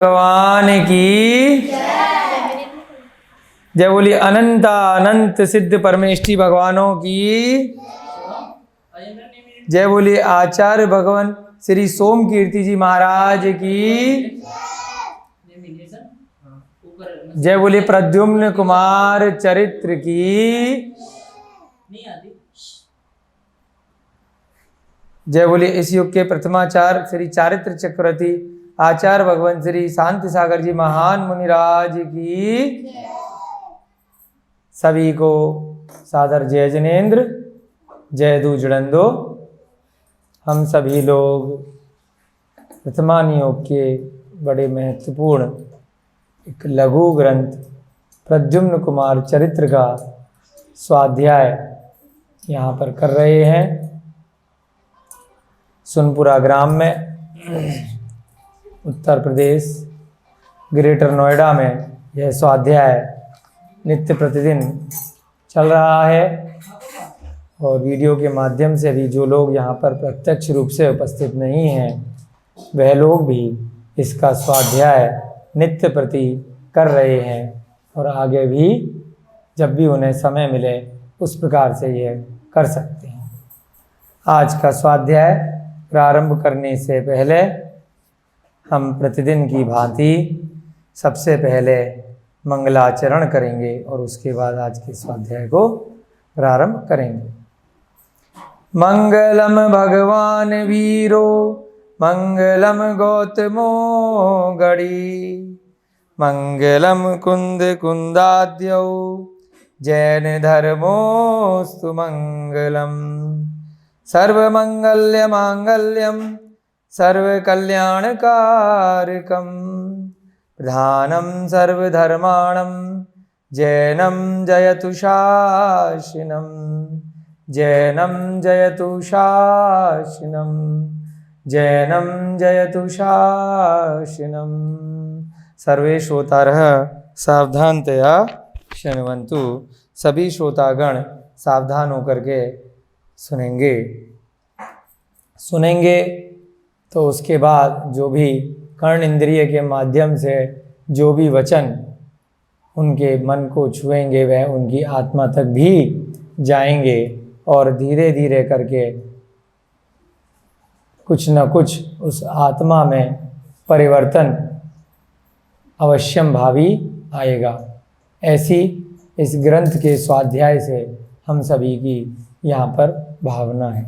भगवान की जय बोली। अनंता अनंत सिद्ध परमेष्टि भगवानों की जय बोली। आचार्य भगवान श्री सोम कीर्ति जी महाराज की जय बोली। प्रद्युम्न कुमार चरित्र की जय बोली। इस युग के प्रथमाचार्य श्री चारित्र चक्रवर्ती आचार्य भगवान श्री शांति सागर जी महान मुनिराज की सभी को सादर जय जनेन्द्र, जय दूजड़ंदो। हम सभी लोग वर्तमान योग के बड़े महत्वपूर्ण एक लघु ग्रंथ प्रद्युम्न कुमार चरित्र का स्वाध्याय यहाँ पर कर रहे हैं सुनपुरा ग्राम में, उत्तर प्रदेश, ग्रेटर नोएडा में। यह स्वाध्याय नित्य प्रतिदिन चल रहा है और वीडियो के माध्यम से भी जो लोग यहाँ पर प्रत्यक्ष रूप से उपस्थित नहीं हैं वह लोग भी इसका स्वाध्याय नित्य प्रति कर रहे हैं और आगे भी जब भी उन्हें समय मिले उस प्रकार से यह कर सकते हैं। आज का स्वाध्याय प्रारंभ करने से पहले हम प्रतिदिन की भांति सबसे पहले मंगलाचरण करेंगे और उसके बाद आज के स्वाध्याय को प्रारंभ करेंगे। मंगलम भगवान वीरो मंगलम गौतमो गणी मंगलम कुंद कुंदाद्यौ जैन धर्मोस्तु मंगलम। सर्वमंगल्य मांगल्यम सर्वकल्याणकारकं प्रधानं सर्वधर्माणं जैनं जयतु शासनं जैनं जयतु शासनं जैनं जयतु शासनं। सर्वे श्रोतारः सावधानतया शृण्वन्तु। सभी श्रोतागण सावधान होकर के सुनेंगे तो उसके बाद जो भी कर्ण इंद्रिय के माध्यम से जो भी वचन उनके मन को छुएंगे वह उनकी आत्मा तक भी जाएंगे और धीरे धीरे करके कुछ न कुछ उस आत्मा में परिवर्तन अवश्यम भावी आएगा। ऐसी इस ग्रंथ के स्वाध्याय से हम सभी की यहाँ पर भावना है।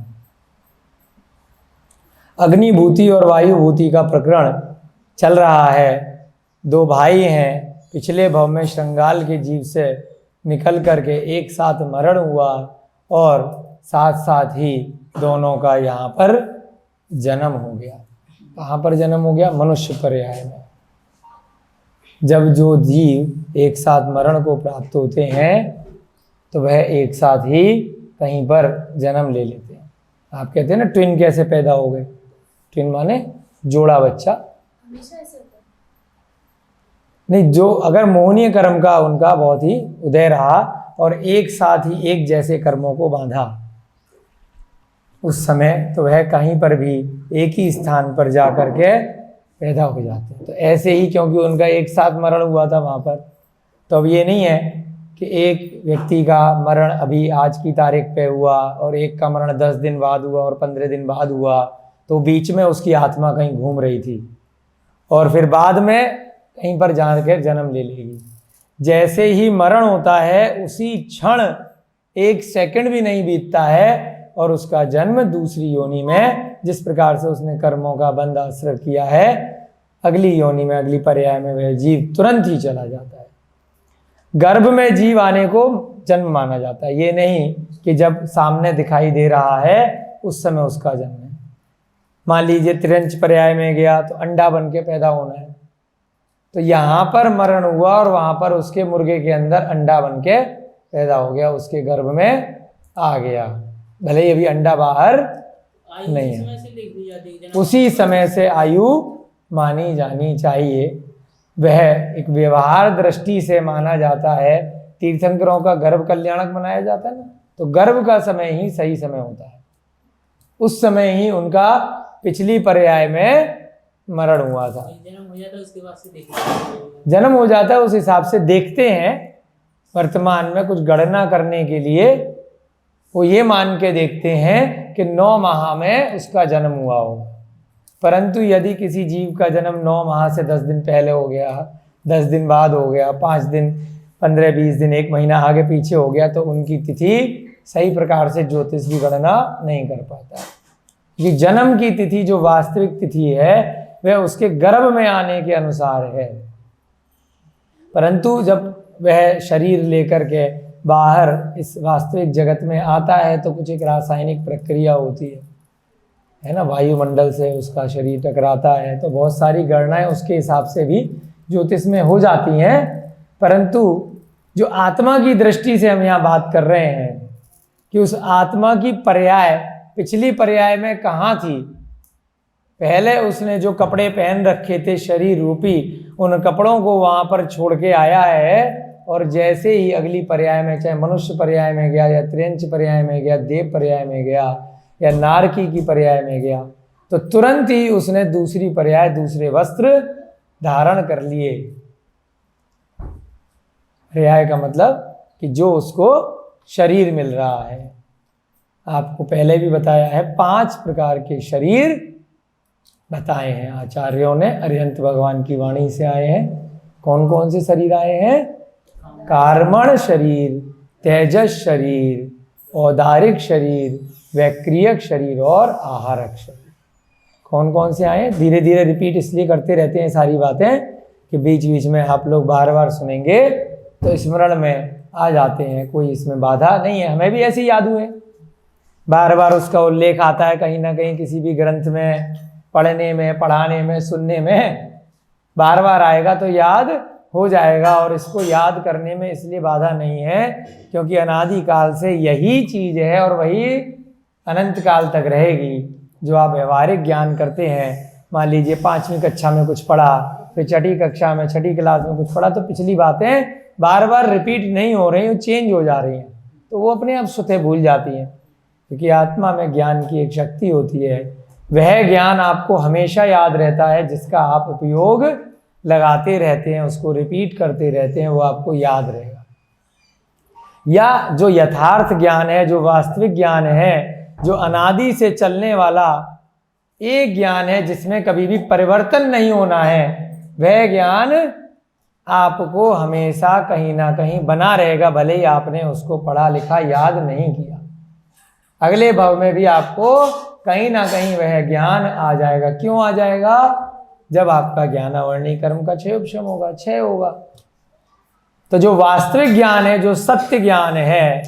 अग्निभूति और वायुभूति का प्रकरण चल रहा है। दो भाई हैं, पिछले भव में श्रृंगाल के जीव से निकल करके एक साथ मरण हुआ और साथ साथ ही दोनों का यहाँ पर जन्म हो गया। कहाँ पर जन्म हो गया? मनुष्य पर्याय में। जब जो जीव एक साथ मरण को प्राप्त होते हैं तो वह एक साथ ही कहीं पर जन्म ले लेते हैं। आप कहते हैं ना ट्विन कैसे पैदा हो गए? ट्विन माने जोड़ा बच्चा। हमेशा ऐसे होता है? नहीं, जो अगर मोहनीय कर्म का उनका बहुत ही उदय रहा और एक साथ ही एक जैसे कर्मों को बांधा उस समय तो वह कहीं पर भी एक ही स्थान पर जा करके पैदा हो जाते हैं। तो ऐसे ही क्योंकि उनका एक साथ मरण हुआ था वहाँ पर, तो अब ये नहीं है कि एक व्यक्ति का मरण अभी आज की तारीख पे हुआ और एक का मरण 10 दिन बाद हुआ और 15 दिन बाद हुआ, तो बीच में उसकी आत्मा कहीं घूम रही थी और फिर बाद में कहीं पर जाकर जन्म ले लेगी। जैसे ही मरण होता है उसी क्षण 1 सेकंड भी नहीं बीतता है और उसका जन्म दूसरी योनि में, जिस प्रकार से उसने कर्मों का बंध आश्रय किया है, अगली योनि में, अगली पर्याय में वह जीव तुरंत ही चला जाता है। गर्भ में जीव आने को जन्म माना जाता है, ये नहीं कि जब सामने दिखाई दे रहा है उस समय उसका जन्म है। मान लीजिए तिरंच पर्याय में गया तो अंडा बन के पैदा होना है, तो यहाँ पर मरण हुआ और वहाँ पर उसके मुर्गे के अंदर अंडा बन के पैदा हो गया, उसके गर्भ में आ गया, भले ही अभी अंडा बाहर नहीं है। उसी समय से आयु मानी जानी चाहिए। वह एक व्यवहार दृष्टि से माना जाता है। तीर्थंकरों का गर्भ कल्याणक मनाया जाता है ना, तो गर्भ का समय ही सही समय होता है। उस समय ही उनका पिछली पर्याय में मरण हुआ था। जन्म हो जाता है उसके बाद से देखते जन्म हो जाता है उस हिसाब से देखते हैं। वर्तमान में कुछ गणना करने के लिए वो ये मान के देखते हैं कि 9 माह में उसका जन्म हुआ हो। परंतु यदि किसी जीव का जन्म 9 माह से 10 दिन पहले हो गया, 10 दिन बाद हो गया, 5 दिन, 15-20 दिन, 1 महीना आगे पीछे हो गया, तो उनकी तिथि सही प्रकार से ज्योतिष की गणना नहीं कर पाता। ये जन्म की तिथि जो वास्तविक तिथि है वह उसके गर्भ में आने के अनुसार है। परंतु जब वह शरीर लेकर के बाहर इस वास्तविक जगत में आता है तो कुछ एक रासायनिक प्रक्रिया होती है ना, वायुमंडल से उसका शरीर टकराता है, तो बहुत सारी गणनाएं उसके हिसाब से भी ज्योतिष में हो जाती हैं। परंतु जो आत्मा की दृष्टि से हम यहाँ बात कर रहे हैं कि उस आत्मा की पर्याय पिछली पर्याय में कहाँ थी। पहले उसने जो कपड़े पहन रखे थे शरीर रूपी, उन कपड़ों को वहाँ पर छोड़ के आया है, और जैसे ही अगली पर्याय में, चाहे मनुष्य पर्याय में गया या त्र्यंच पर्याय में गया, देव पर्याय में गया या नारकी की पर्याय में गया, तो तुरंत ही उसने दूसरी पर्याय दूसरे वस्त्र धारण कर लिए। पर्याय का मतलब कि जो उसको शरीर मिल रहा है। आपको पहले भी बताया है 5 प्रकार के शरीर बताए हैं आचार्यों ने, अरिहंत भगवान की वाणी से आए हैं। कौन कौन से शरीर आए हैं? कार्मण शरीर, तेजस शरीर, औदारिक शरीर, वैक्रियक शरीर और आहारक शरीर। कौन कौन से आए? धीरे धीरे रिपीट इसलिए करते रहते हैं सारी बातें कि बीच बीच में आप लोग बार बार सुनेंगे तो स्मरण में आ जाते हैं, कोई इसमें बाधा नहीं है। हमें भी ऐसे ही याद हुए, बार बार उसका उल्लेख आता है कहीं ना कहीं किसी भी ग्रंथ में, पढ़ने में, पढ़ाने में, सुनने में, बार बार आएगा तो याद हो जाएगा। और इसको याद करने में इसलिए बाधा नहीं है क्योंकि अनादि काल से यही चीज है और वही अनंत काल तक रहेगी। जो आप व्यवहारिक ज्ञान करते हैं, मान लीजिए 5वीं कक्षा में कुछ पढ़ा, फिर 6ठी कक्षा में, 6ठी क्लास में कुछ पढ़ा, तो पिछली बातें बार बार रिपीट नहीं हो रही, चेंज हो जा रही हैं, तो वो अपने आप स्वतः भूल जाती हैं। क्योंकि आत्मा में ज्ञान की एक शक्ति होती है, वह ज्ञान आपको हमेशा याद रहता है, जिसका आप उपयोग लगाते रहते हैं, उसको रिपीट करते रहते हैं, वो आपको याद रहेगा। या जो यथार्थ ज्ञान है, जो वास्तविक ज्ञान है, जो अनादि से चलने वाला एक ज्ञान है जिसमें कभी भी परिवर्तन नहीं होना है, वह ज्ञान आपको हमेशा कहीं ना कहीं बना रहेगा, भले ही आपने उसको पढ़ा लिखा याद नहीं किया। अगले भव में भी आपको कहीं ना कहीं वह ज्ञान आ जाएगा। क्यों आ जाएगा? जब आपका ज्ञानावरणी कर्म का क्षय उपशम होगा, क्षय होगा। तो जो वास्तविक ज्ञान है, जो सत्य ज्ञान है,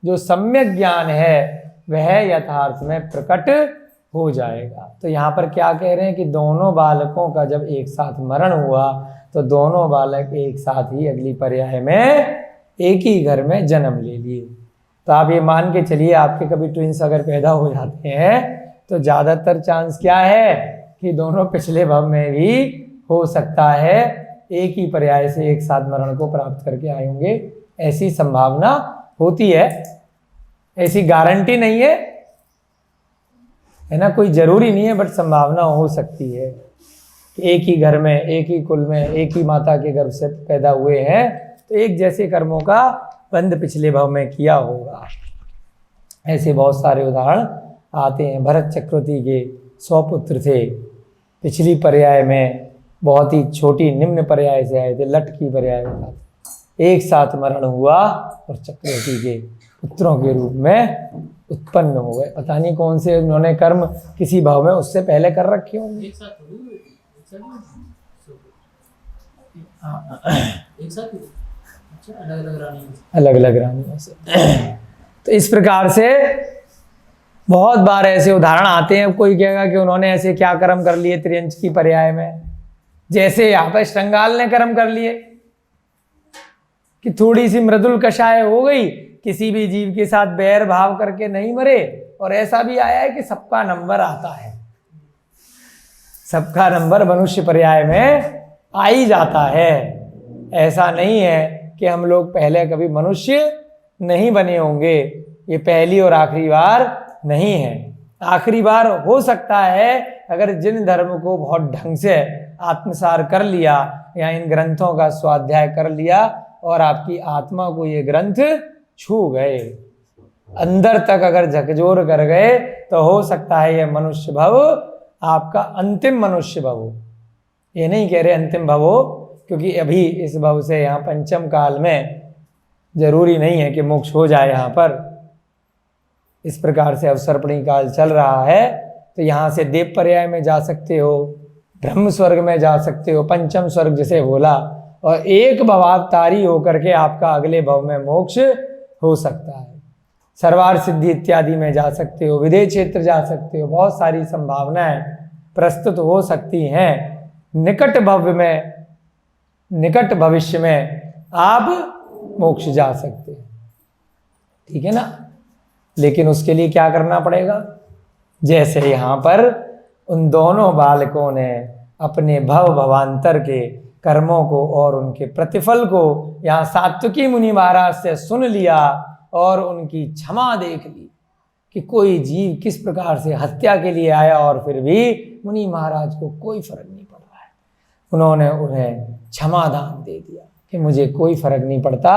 जो सम्यक ज्ञान है, वह यथार्थ में प्रकट हो जाएगा। तो यहाँ पर क्या कह रहे हैं कि दोनों बालकों का जब एक साथ मरण हुआ तो दोनों बालक एक साथ ही अगली पर्याय में एक ही घर में जन्म ले लिए। तो आप ये मान के चलिए, आपके कभी ट्विंस अगर पैदा हो जाते हैं तो ज़्यादातर चांस क्या है कि दोनों पिछले भव में भी हो सकता है एक ही पर्याय से एक साथ मरण को प्राप्त करके आए होंगे। ऐसी संभावना होती है, ऐसी गारंटी नहीं है ना, कोई जरूरी नहीं है, बट संभावना हो सकती है कि एक ही घर में, एक ही कुल में, एक ही माता के गर्भ से पैदा हुए हैं, तो एक जैसे कर्मों का बंध पिछले भव में किया होगा। ऐसे बहुत सारे उदाहरण आते हैं। भरत चक्रवर्ती के 100 पुत्र थे, पिछली पर्याय में बहुत ही छोटी निम्न पर्याय से आए थे, लट की पर्याय था, एक साथ मरण हुआ और चक्रवर्ती के पुत्रों के रूप में उत्पन्न हो गए। पता नहीं कौन से उन्होंने कर्म किसी भाव में उससे पहले कर रखे होंगे। एक साथ अलग अलग रानियों से। तो इस प्रकार से बहुत बार ऐसे उदाहरण आते हैं। कोई कहेगा कि उन्होंने ऐसे क्या कर्म कर लिए त्रियंच की पर्याय में, जैसे यहाँ पर श्रृंगाल ने कर्म कर लिए कि थोड़ी सी मृदुल कषाय हो गई, किसी भी जीव के साथ बैर भाव करके नहीं मरे। और ऐसा भी आया है कि सबका नंबर आता है, सबका नंबर मनुष्य पर्याय में आ ही जाता है। ऐसा नहीं है कि हम लोग पहले कभी मनुष्य नहीं बने होंगे, ये पहली और आखिरी बार नहीं है। आखिरी बार हो सकता है अगर जिन धर्म को बहुत ढंग से आत्मसार कर लिया या इन ग्रंथों का स्वाध्याय कर लिया और आपकी आत्मा को ये ग्रंथ छू गए, अंदर तक अगर झकझोर कर गए, तो हो सकता है ये मनुष्य भव आपका अंतिम मनुष्य भव हो। ये नहीं कह रहे अंतिम भव हो, क्योंकि अभी इस भव से यहाँ पंचम काल में जरूरी नहीं है कि मोक्ष हो जाए। यहाँ पर इस प्रकार से अवसर्पणी काल चल रहा है, तो यहाँ से देव पर्याय में जा सकते हो, ब्रह्म स्वर्ग में जा सकते हो, पंचम स्वर्ग जिसे बोला, और एक भवावतारी होकर के आपका अगले भव में मोक्ष हो सकता है। सर्वार सिद्धि इत्यादि में जा सकते हो, विदेह क्षेत्र जा सकते हो, बहुत सारी संभावनाएं प्रस्तुत हो सकती हैं। निकट भव्य में, निकट भविष्य में आप मोक्ष जा सकते हैं, ठीक है ना। लेकिन उसके लिए क्या करना पड़ेगा? जैसे यहाँ पर उन दोनों बालकों ने अपने भव भवांतर के कर्मों को और उनके प्रतिफल को यहाँ सात्विकी मुनि महाराज से सुन लिया और उनकी क्षमा देख ली कि कोई जीव किस प्रकार से हत्या के लिए आया और फिर भी मुनि महाराज को कोई फर्क नहीं पड़ रहा है। उन्होंने उन्हें क्षमा दान दे दिया कि मुझे कोई फर्क नहीं पड़ता,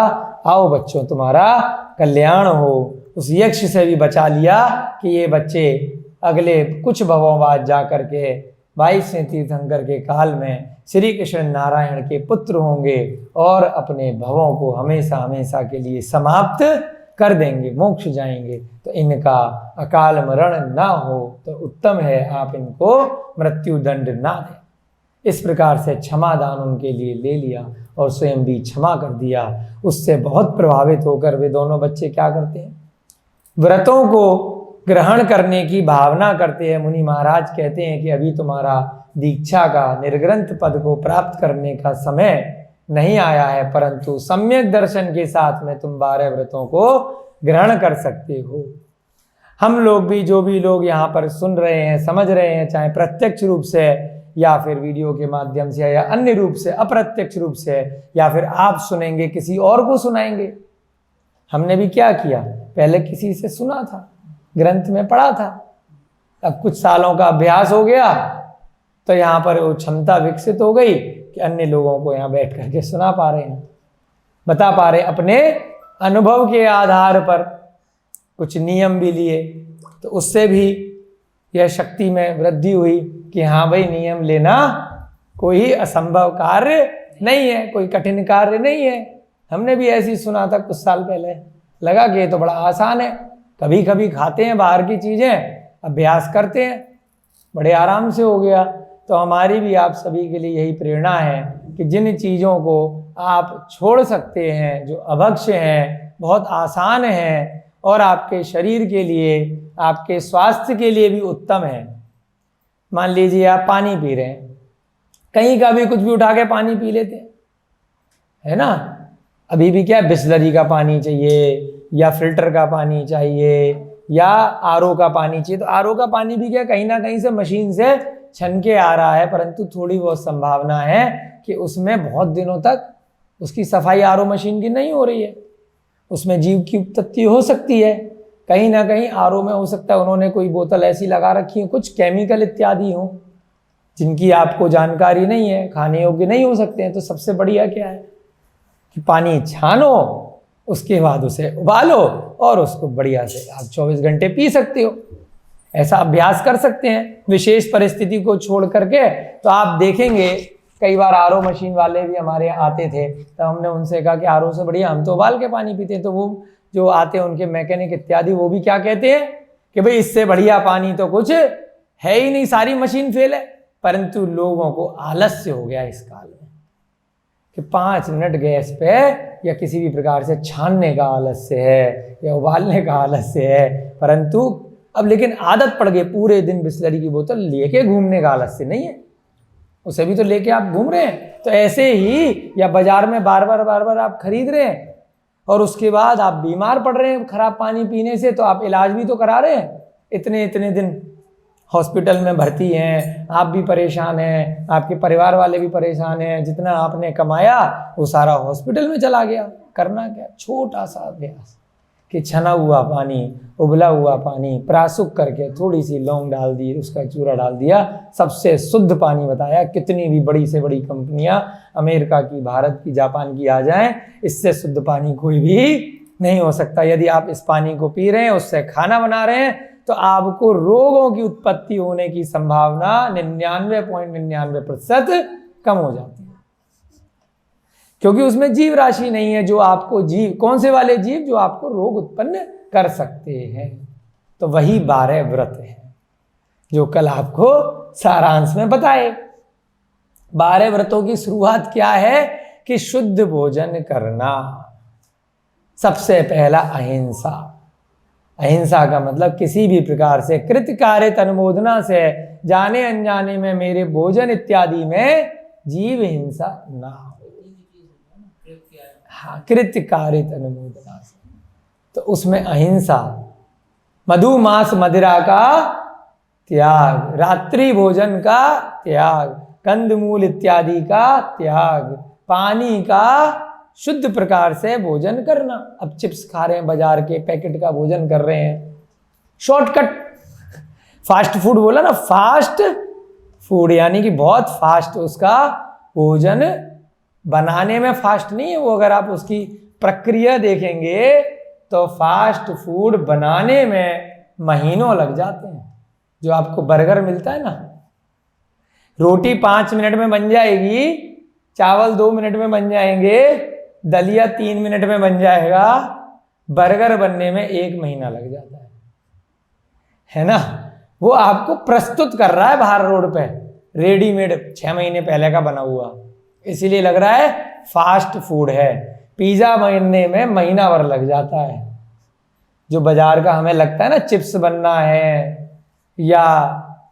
आओ बच्चों तुम्हारा कल्याण हो। उस यक्ष से भी बचा लिया कि ये बच्चे अगले कुछ भवों बाद जा कर के 22वें तीर्थंकर के काल में श्री कृष्ण नारायण के पुत्र होंगे और अपने भवों को हमेशा हमेशा के लिए समाप्त कर देंगे, मोक्ष जाएंगे। तो इनका अकाल मरण ना हो तो उत्तम है, आप इनको मृत्यु दंड ना दें। इस प्रकार से क्षमा दान उनके लिए ले लिया और स्वयं भी क्षमा कर दिया। उससे बहुत प्रभावित होकर वे दोनों बच्चे क्या करते हैं? व्रतों को ग्रहण करने की भावना करते हैं। मुनि महाराज कहते हैं कि अभी तुम्हारा दीक्षा का निर्ग्रंथ पद को प्राप्त करने का समय नहीं आया है, परंतु सम्यक दर्शन के साथ में तुम 12 व्रतों को ग्रहण कर सकते हो। हम लोग भी, जो भी लोग यहाँ पर सुन रहे हैं, समझ रहे हैं, चाहे प्रत्यक्ष रूप से या फिर वीडियो के माध्यम से या अन्य रूप से, अप्रत्यक्ष रूप से, या फिर आप सुनेंगे किसी और को सुनाएंगे। हमने भी क्या किया, पहले किसी से सुना था, ग्रंथ में पढ़ा था, अब कुछ सालों का अभ्यास हो गया तो यहाँ पर वो क्षमता विकसित हो गई कि अन्य लोगों को यहाँ बैठ करके सुना पा रहे हैं, बता पा रहे। अपने अनुभव के आधार पर कुछ नियम भी लिए, तो उससे भी यह शक्ति में वृद्धि हुई कि हाँ भाई, नियम लेना कोई असंभव कार्य नहीं है, कोई कठिन कार्य नहीं है। हमने भी ऐसे ही सुना था कुछ साल पहले, लगा कि ये तो बड़ा आसान है, कभी कभी खाते हैं बाहर की चीज़ें, अभ्यास करते हैं, बड़े आराम से हो गया। तो हमारी भी आप सभी के लिए यही प्रेरणा है कि जिन चीज़ों को आप छोड़ सकते हैं, जो अभक्ष्य हैं, बहुत आसान हैं और आपके शरीर के लिए, आपके स्वास्थ्य के लिए भी उत्तम है। मान लीजिए आप पानी पी रहे हैं, कहीं का भी कुछ भी उठा के पानी पी लेते हैं, है ना। अभी भी क्या बिस्लरी का पानी चाहिए या फिल्टर का पानी चाहिए या आरओ का पानी चाहिए, तो आरओ का पानी भी क्या कहीं ना कहीं से मशीन से छन के आ रहा है, परंतु थोड़ी बहुत संभावना है कि उसमें बहुत दिनों तक उसकी सफाई आरओ मशीन की नहीं हो रही है, उसमें जीव की उत्पत्ति हो सकती है, कहीं ना कहीं आरओ में हो सकता है उन्होंने कोई बोतल ऐसी लगा रखी है, कुछ केमिकल इत्यादि हो जिनकी आपको जानकारी नहीं है, खाने योग्य नहीं हो सकते हैं। तो सबसे बढ़िया क्या है कि पानी छानो, उसके बाद उसे उबालो और उसको बढ़िया से आप 24 घंटे पी सकते हो। ऐसा अभ्यास कर सकते हैं विशेष परिस्थिति को छोड़ करके। तो आप देखेंगे कई बार आरओ मशीन वाले भी हमारे यहाँ आते थे, तो हमने उनसे कहा कि आरओ से बढ़िया हम तो उबाल के पानी पीते हैं। तो वो जो आते हैं उनके मैकेनिक इत्यादि, वो भी क्या कहते हैं कि भाई इससे बढ़िया पानी तो कुछ है ही नहीं, सारी मशीन फेल है। परंतु लोगों को आलस्य हो गया इस काल में कि 5 मिनट गैस पे या किसी भी प्रकार से छानने का आलस्य है या उबालने का आलस्य है, परंतु अब लेकिन आदत पड़ गई पूरे दिन बिस्लरी की बोतल लेके घूमने का आलस्य नहीं है, उसे भी तो लेके आप घूम रहे हैं। तो ऐसे ही या बाजार में बार बार आप खरीद रहे हैं और उसके बाद आप बीमार पड़ रहे हैं खराब पानी पीने से, तो आप इलाज भी तो करा रहे हैं, इतने दिन हॉस्पिटल में भर्ती हैं, आप भी परेशान हैं, आपके परिवार वाले भी परेशान हैं, जितना आपने कमाया वो सारा हॉस्पिटल में चला गया। करना क्या, छोटा सा अभ्यास, कि छना हुआ पानी, उबला हुआ पानी प्रासुक करके थोड़ी सी लौंग डाल दी, उसका चूरा डाल दिया, सबसे शुद्ध पानी बताया। कितनी भी बड़ी से बड़ी कंपनियां अमेरिका की, भारत की, जापान की आ जाएं, इससे शुद्ध पानी कोई भी नहीं हो सकता। यदि आप इस पानी को पी रहे हैं, उससे खाना बना रहे हैं, तो आपको रोगों की उत्पत्ति होने की संभावना 99.99% कम हो जाती है, क्योंकि उसमें जीव राशि नहीं है जो आपको कौन से वाले जीव जो आपको रोग उत्पन्न कर सकते हैं। तो वही 12 व्रत है जो कल आपको सारांश में बताए। 12 व्रतों की शुरुआत क्या है कि शुद्ध भोजन करना। सबसे पहला अहिंसा। अहिंसा का मतलब किसी भी प्रकार से कृतकार्यत अनुमोदना से, जाने अनजाने में मेरे भोजन इत्यादि में जीव हिंसा ना हो। हाँ, कृतकार्यत अनुमोदना से, तो उसमें अहिंसा। मधु मांस मदिरा का त्याग, रात्रि भोजन का त्याग, कंदमूल इत्यादि का त्याग, पानी का शुद्ध प्रकार से भोजन करना। अब चिप्स खा रहे हैं, बाजार के पैकेट का भोजन कर रहे हैं, शॉर्टकट फास्ट फूड बोला ना, फास्ट फूड यानी कि बहुत फास्ट उसका भोजन बनाने में फास्ट नहीं है वो। अगर आप उसकी प्रक्रिया देखेंगे तो फास्ट फूड बनाने में महीनों लग जाते हैं। जो आपको बर्गर मिलता है ना, रोटी 5 मिनट में बन जाएगी, चावल 2 मिनट में बन जाएंगे, दलिया 3 मिनट में बन जाएगा, बर्गर बनने में 1 महीना लग जाता है ना। वो आपको प्रस्तुत कर रहा है बाहर रोड पे, रेडीमेड 6 महीने पहले का बना हुआ, इसीलिए लग रहा है फास्ट फूड है। पिज्जा बनने में महीना भर लग जाता है। जो बाजार का हमें लगता है ना, चिप्स बनना है या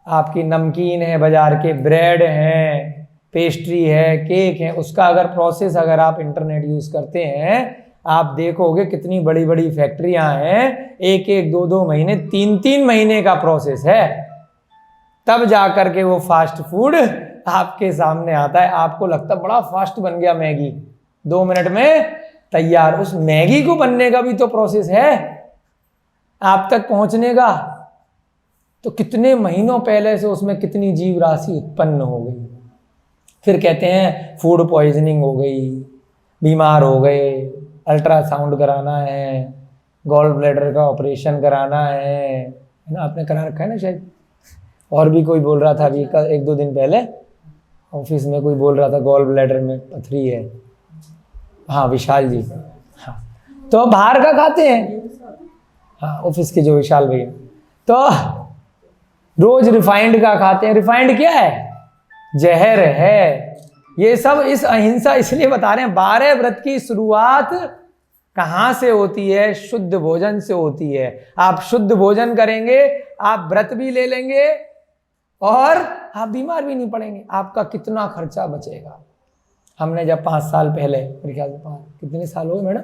आपकी नमकीन है, बाजार के ब्रेड हैं, पेस्ट्री है, केक है, उसका अगर प्रोसेस अगर आप इंटरनेट यूज करते हैं, आप देखोगे कितनी बड़ी बड़ी फैक्ट्रियां हैं, 1-1, 2-2 महीने, 3-3 महीने का प्रोसेस है, तब जाकर के वो फास्ट फूड आपके सामने आता है। आपको लगता बड़ा फास्ट बन गया, मैगी 2 मिनट में तैयार। उस मैगी को बनने का भी तो प्रोसेस है आप तक पहुंचने का। तो कितने महीनों पहले से उसमें कितनी जीव राशि उत्पन्न हो गई। फिर कहते हैं फूड पॉइजनिंग हो गई, बीमार हो गए, अल्ट्रासाउंड कराना है, गॉल ब्लैडर का ऑपरेशन कराना है ना। आपने करा रखा है ना शायद। और भी कोई बोल रहा था अभी 1-2 दिन पहले ऑफिस में, कोई बोल रहा था गॉल ब्लैडर में पथरी है। हाँ, विशाल जी। हाँ, तो बाहर का खाते हैं। हाँ, ऑफिस के जो विशाल भैया, तो रोज रिफाइंड का खाते हैं। रिफाइंड क्या है? जहर है। ये सब इस अहिंसा इसलिए बता रहे हैं। 12 व्रत की शुरुआत कहां से होती है? शुद्ध भोजन से होती है। आप शुद्ध भोजन करेंगे, आप व्रत भी ले लेंगे और आप बीमार भी नहीं पड़ेंगे। आपका कितना खर्चा बचेगा। हमने जब 5 साल पहले, मेरे ख्याल से कितने साल हो गए मैडम,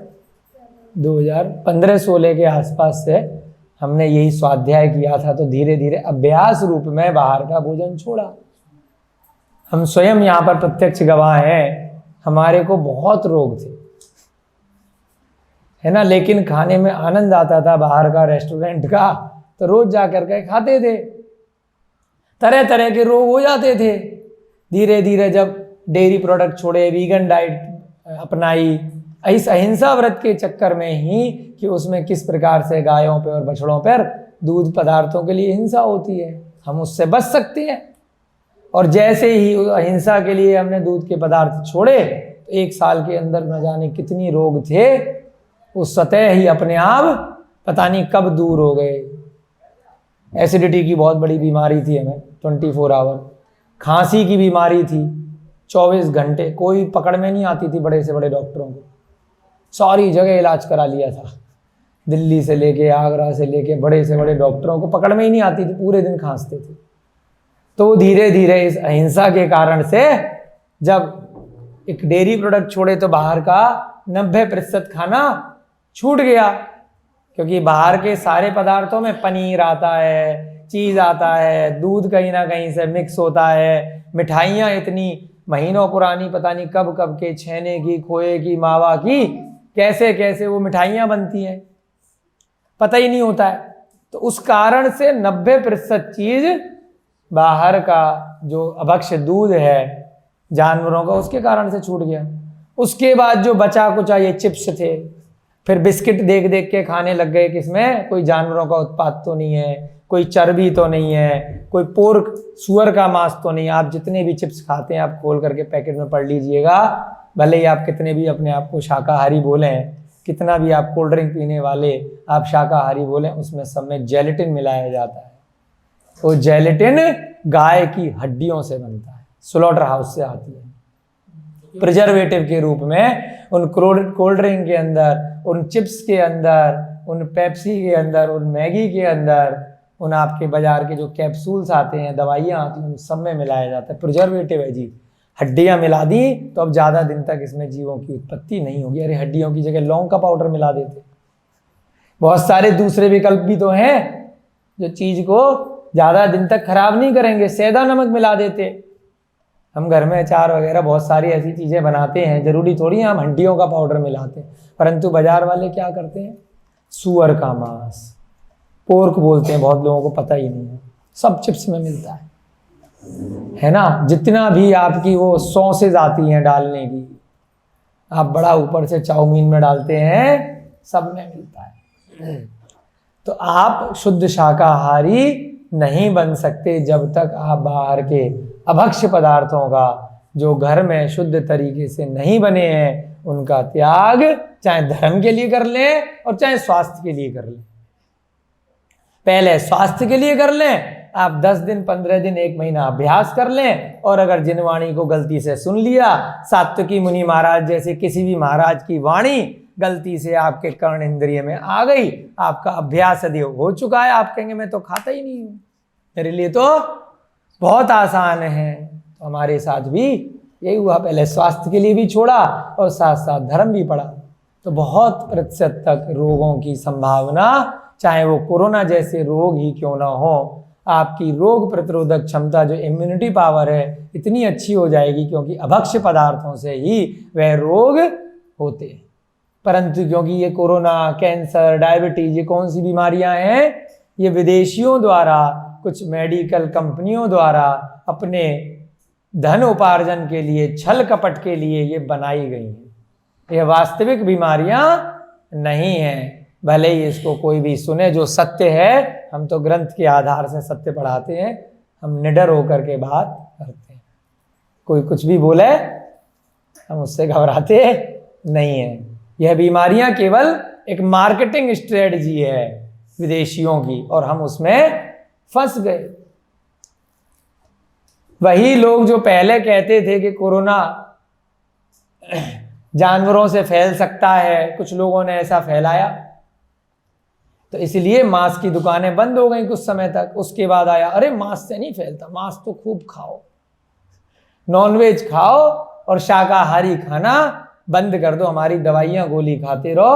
2015-16 के आसपास से हमने यही स्वाध्याय किया था, तो धीरे धीरे अभ्यास रूप में बाहर का भोजन छोड़ा। हम स्वयं यहाँ पर प्रत्यक्ष गवाह हैं। हमारे को बहुत रोग थे, है ना, लेकिन खाने में आनंद आता था बाहर का, रेस्टोरेंट का, तो रोज जा करके खाते थे। तरह तरह के रोग हो जाते थे। धीरे धीरे जब डेयरी प्रोडक्ट छोड़े, वीगन डाइट अपनाई, इस अहिंसा व्रत के चक्कर में ही कि उसमें किस प्रकार से गायों पे और बछड़ों पर दूध पदार्थों के लिए हिंसा होती है, हम उससे बच सकते हैं। और जैसे ही अहिंसा के लिए हमने दूध के पदार्थ छोड़े, तो 1 साल के अंदर न जाने कितनी रोग थे, उस सतह ही अपने आप पता नहीं कब दूर हो गए। एसिडिटी की बहुत बड़ी बीमारी थी हमें, 24 आवर। खांसी की बीमारी थी, 24 घंटे, कोई पकड़ में नहीं आती थी बड़े से बड़े डॉक्टरों को। सारी जगह इलाज करा लिया था, दिल्ली से लेके, आगरा से लेके, बड़े से बड़े डॉक्टरों को पकड़ में ही नहीं आती थी, पूरे दिन खांसते थे। तो धीरे धीरे इस अहिंसा के कारण से जब एक डेयरी प्रोडक्ट छोड़े, तो बाहर का 90% खाना छूट गया, क्योंकि बाहर के सारे पदार्थों में पनीर आता है, चीज़ आता है, दूध कहीं ना कहीं से मिक्स होता है, मिठाइयाँ इतनी महीनों पुरानी, पता नहीं कब कब के, छेने की, खोए की, मावा की, कैसे कैसे वो मिठाइयाँ बनती हैं। पता ही नहीं होता है। तो उस कारण से 90% चीज बाहर का जो अभक्ष्य दूध है जानवरों का, उसके कारण से छूट गया। उसके बाद जो बचा कुचा ये चिप्स थे, फिर बिस्किट देख देख के खाने लग गए, किसमें कोई जानवरों का उत्पाद तो नहीं है, कोई चर्बी तो नहीं है, कोई पोर्क सुअर का मांस तो नहीं। आप जितने भी चिप्स खाते हैं आप खोल करके पैकेट में पढ़ लीजिएगा, भले ही आप कितने भी अपने आप को शाकाहारी बोलें, कितना भी आप कोल्ड ड्रिंक पीने वाले आप शाकाहारी बोलें, उसमें सब में जेलेटिन मिलाया जाता है। वो जेलेटिन गाय की हड्डियों से बनता है, स्लॉटर हाउस से आती है, प्रिजर्वेटिव के रूप में उन कोल्ड ड्रिंक के अंदर, उन चिप्स के अंदर, उन पेप्सी के अंदर, उन मैगी के अंदर, उन आपके बाजार के जो कैप्सूल्स आते हैं, दवाइयाँ आती हैं, उन सब में मिलाया जाता है। प्रिजर्वेटिव है जी। हड्डियाँ मिला दी तो अब ज़्यादा दिन तक इसमें जीवों की उत्पत्ति नहीं होगी। अरे हड्डियों की जगह लौंग का पाउडर मिला देते। बहुत सारे दूसरे विकल्प भी तो हैं जो चीज़ को ज़्यादा दिन तक खराब नहीं करेंगे। सेंधा नमक मिला देते। हम घर में अचार वगैरह बहुत सारी ऐसी चीज़ें बनाते हैं, जरूरी थोड़ी है हम हड्डियों का पाउडर मिलाते हैं। परंतु बाजार वाले क्या करते हैं, सुअर का मांस, पोर्क बोलते हैं, बहुत लोगों को पता ही नहीं है, सब चिप्स में मिलता है ना। जितना भी आपकी वो सॉसेज आती हैं डालने की, आप बड़ा ऊपर से चाउमीन में डालते हैं, सब में मिलता है। तो आप शुद्ध शाकाहारी नहीं बन सकते जब तक आप बाहर के अभक्ष्य पदार्थों का, जो घर में शुद्ध तरीके से नहीं बने हैं, उनका त्याग चाहे धर्म के लिए कर लें और चाहे स्वास्थ्य के लिए कर लें। पहले स्वास्थ्य के लिए कर लें, आप 10 दिन 15 दिन 1 महीना अभ्यास कर लें, और अगर जिन वाणी को गलती से सुन लिया, सात्विकी मुनि महाराज जैसे किसी भी महाराज की वाणी गलती से आपके कर्ण इंद्रिय में आ गई, आपका अभ्यास यदि हो चुका है, आप कहेंगे मैं तो खाता ही नहीं हूं, मेरे लिए तो बहुत आसान है। तो हमारे साथ भी यही हुआ, पहले स्वास्थ्य के लिए भी छोड़ा और साथ साथ धर्म भी पड़ा। तो बहुत प्रतिशत तक रोगों की संभावना, चाहे वो कोरोना जैसे रोग ही क्यों ना हो, आपकी रोग प्रतिरोधक क्षमता, जो इम्यूनिटी पावर है, इतनी अच्छी हो जाएगी, क्योंकि अभक्ष्य पदार्थों से ही वह रोग होते हैं। परंतु क्योंकि ये कोरोना, कैंसर, डायबिटीज, ये कौन सी बीमारियां हैं, ये विदेशियों द्वारा, कुछ मेडिकल कंपनियों द्वारा अपने धन उपार्जन के लिए, छल कपट के लिए ये बनाई गई हैं। ये वास्तविक बीमारियां नहीं हैं। भले ही इसको कोई भी सुने, जो सत्य है, हम तो ग्रंथ के आधार से सत्य पढ़ाते हैं, हम निडर होकर के बात करते हैं। कोई कुछ भी बोले हम उससे घबराते नहीं हैं। यह बीमारियां केवल एक मार्केटिंग स्ट्रेटजी है विदेशियों की, और हम उसमें फंस गए। वही लोग जो पहले कहते थे कि कोरोना जानवरों से फैल सकता है, कुछ लोगों ने ऐसा फैलाया, तो इसलिए मांस की दुकानें बंद हो गई कुछ समय तक। उसके बाद आया, अरे मांस से नहीं फैलता, मांस तो खूब खाओ, नॉनवेज खाओ और शाकाहारी खाना बंद कर दो, हमारी दवाइयाँ गोली खाते रहो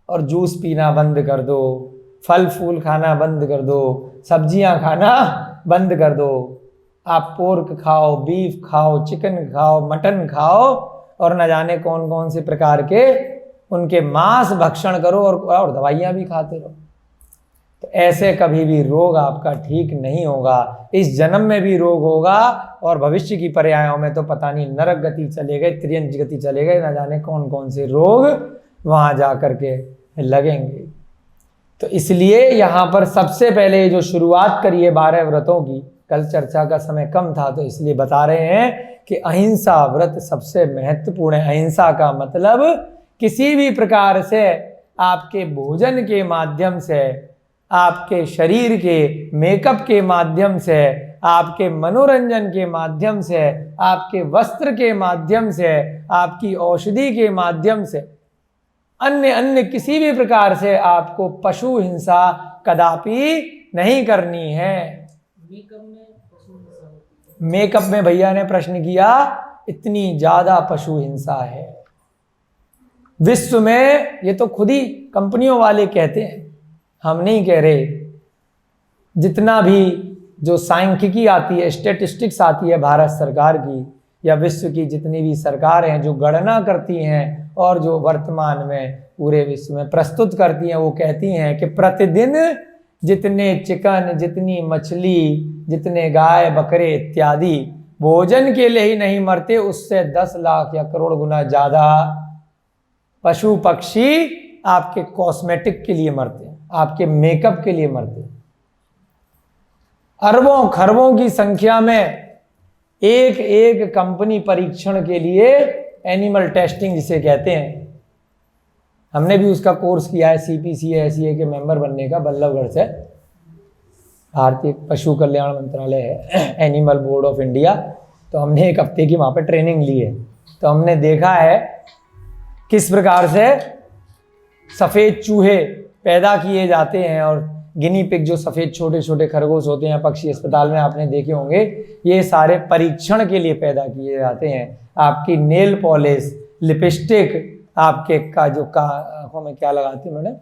और जूस पीना बंद कर दो, फल फूल खाना बंद कर दो, सब्जियां खाना बंद कर दो, आप पोर्क खाओ, बीफ खाओ, चिकन खाओ, मटन खाओ, और न जाने कौन कौन से प्रकार के उनके मांस भक्षण करो, और दवाइयाँ भी खाते रहो। तो ऐसे कभी भी रोग आपका ठीक नहीं होगा। इस जन्म में भी रोग होगा, और भविष्य की पर्यायों में तो पता नहीं नरक गति चले गए, त्रियंज गति चले गए, न जाने कौन कौन से रोग वहां जा करके लगेंगे। तो इसलिए यहाँ पर सबसे पहले जो शुरुआत करी है 12 व्रतों की, कल चर्चा का समय कम था तो इसलिए बता रहे हैं कि अहिंसा व्रत सबसे महत्वपूर्ण है। अहिंसा का मतलब किसी भी प्रकार से आपके भोजन के माध्यम से, आपके शरीर के मेकअप के माध्यम से, आपके मनोरंजन के माध्यम से, आपके वस्त्र के माध्यम से, आपकी औषधि के माध्यम से, अन्य किसी भी प्रकार से आपको पशु हिंसा कदापि नहीं करनी है। मेकअप में भैया ने प्रश्न किया, इतनी ज्यादा पशु हिंसा है विश्व में, ये तो खुद ही कंपनियों वाले कहते हैं, हम नहीं कह रहे। जितना भी जो सांख्यिकी आती है, स्टेटिस्टिक्स आती है भारत सरकार की, या विश्व की जितनी भी सरकारें हैं जो गणना करती हैं और जो वर्तमान में पूरे विश्व में प्रस्तुत करती हैं, वो कहती हैं कि प्रतिदिन जितने चिकन, जितनी मछली, जितने गाय बकरे इत्यादि भोजन के लिए ही नहीं मरते, उससे 10 लाख या करोड़ गुना ज्यादा पशु पक्षी आपके कॉस्मेटिक के लिए मरते हैं, आपके मेकअप के लिए मरते हैं। अरबों खरबों की संख्या में एक एक कंपनी परीक्षण के लिए, एनिमल टेस्टिंग जिसे कहते हैं, हमने भी उसका कोर्स किया है, CPCA के मेंबर बनने का, बल्लभगढ़ से, भारतीय पशु कल्याण मंत्रालय है, एनिमल बोर्ड ऑफ इंडिया। तो हमने 1 हफ्ते की वहाँ पे ट्रेनिंग ली है। तो हमने देखा है किस प्रकार से सफ़ेद चूहे पैदा किए जाते हैं और गिनी पिग जो सफ़ेद छोटे छोटे खरगोश होते हैं पक्षी अस्पताल में आपने देखे होंगे, ये सारे परीक्षण के लिए पैदा किए जाते हैं। आपकी नेल पॉलिश, लिपस्टिक, आपके का जो आँखों में क्या लगाती है मैडम,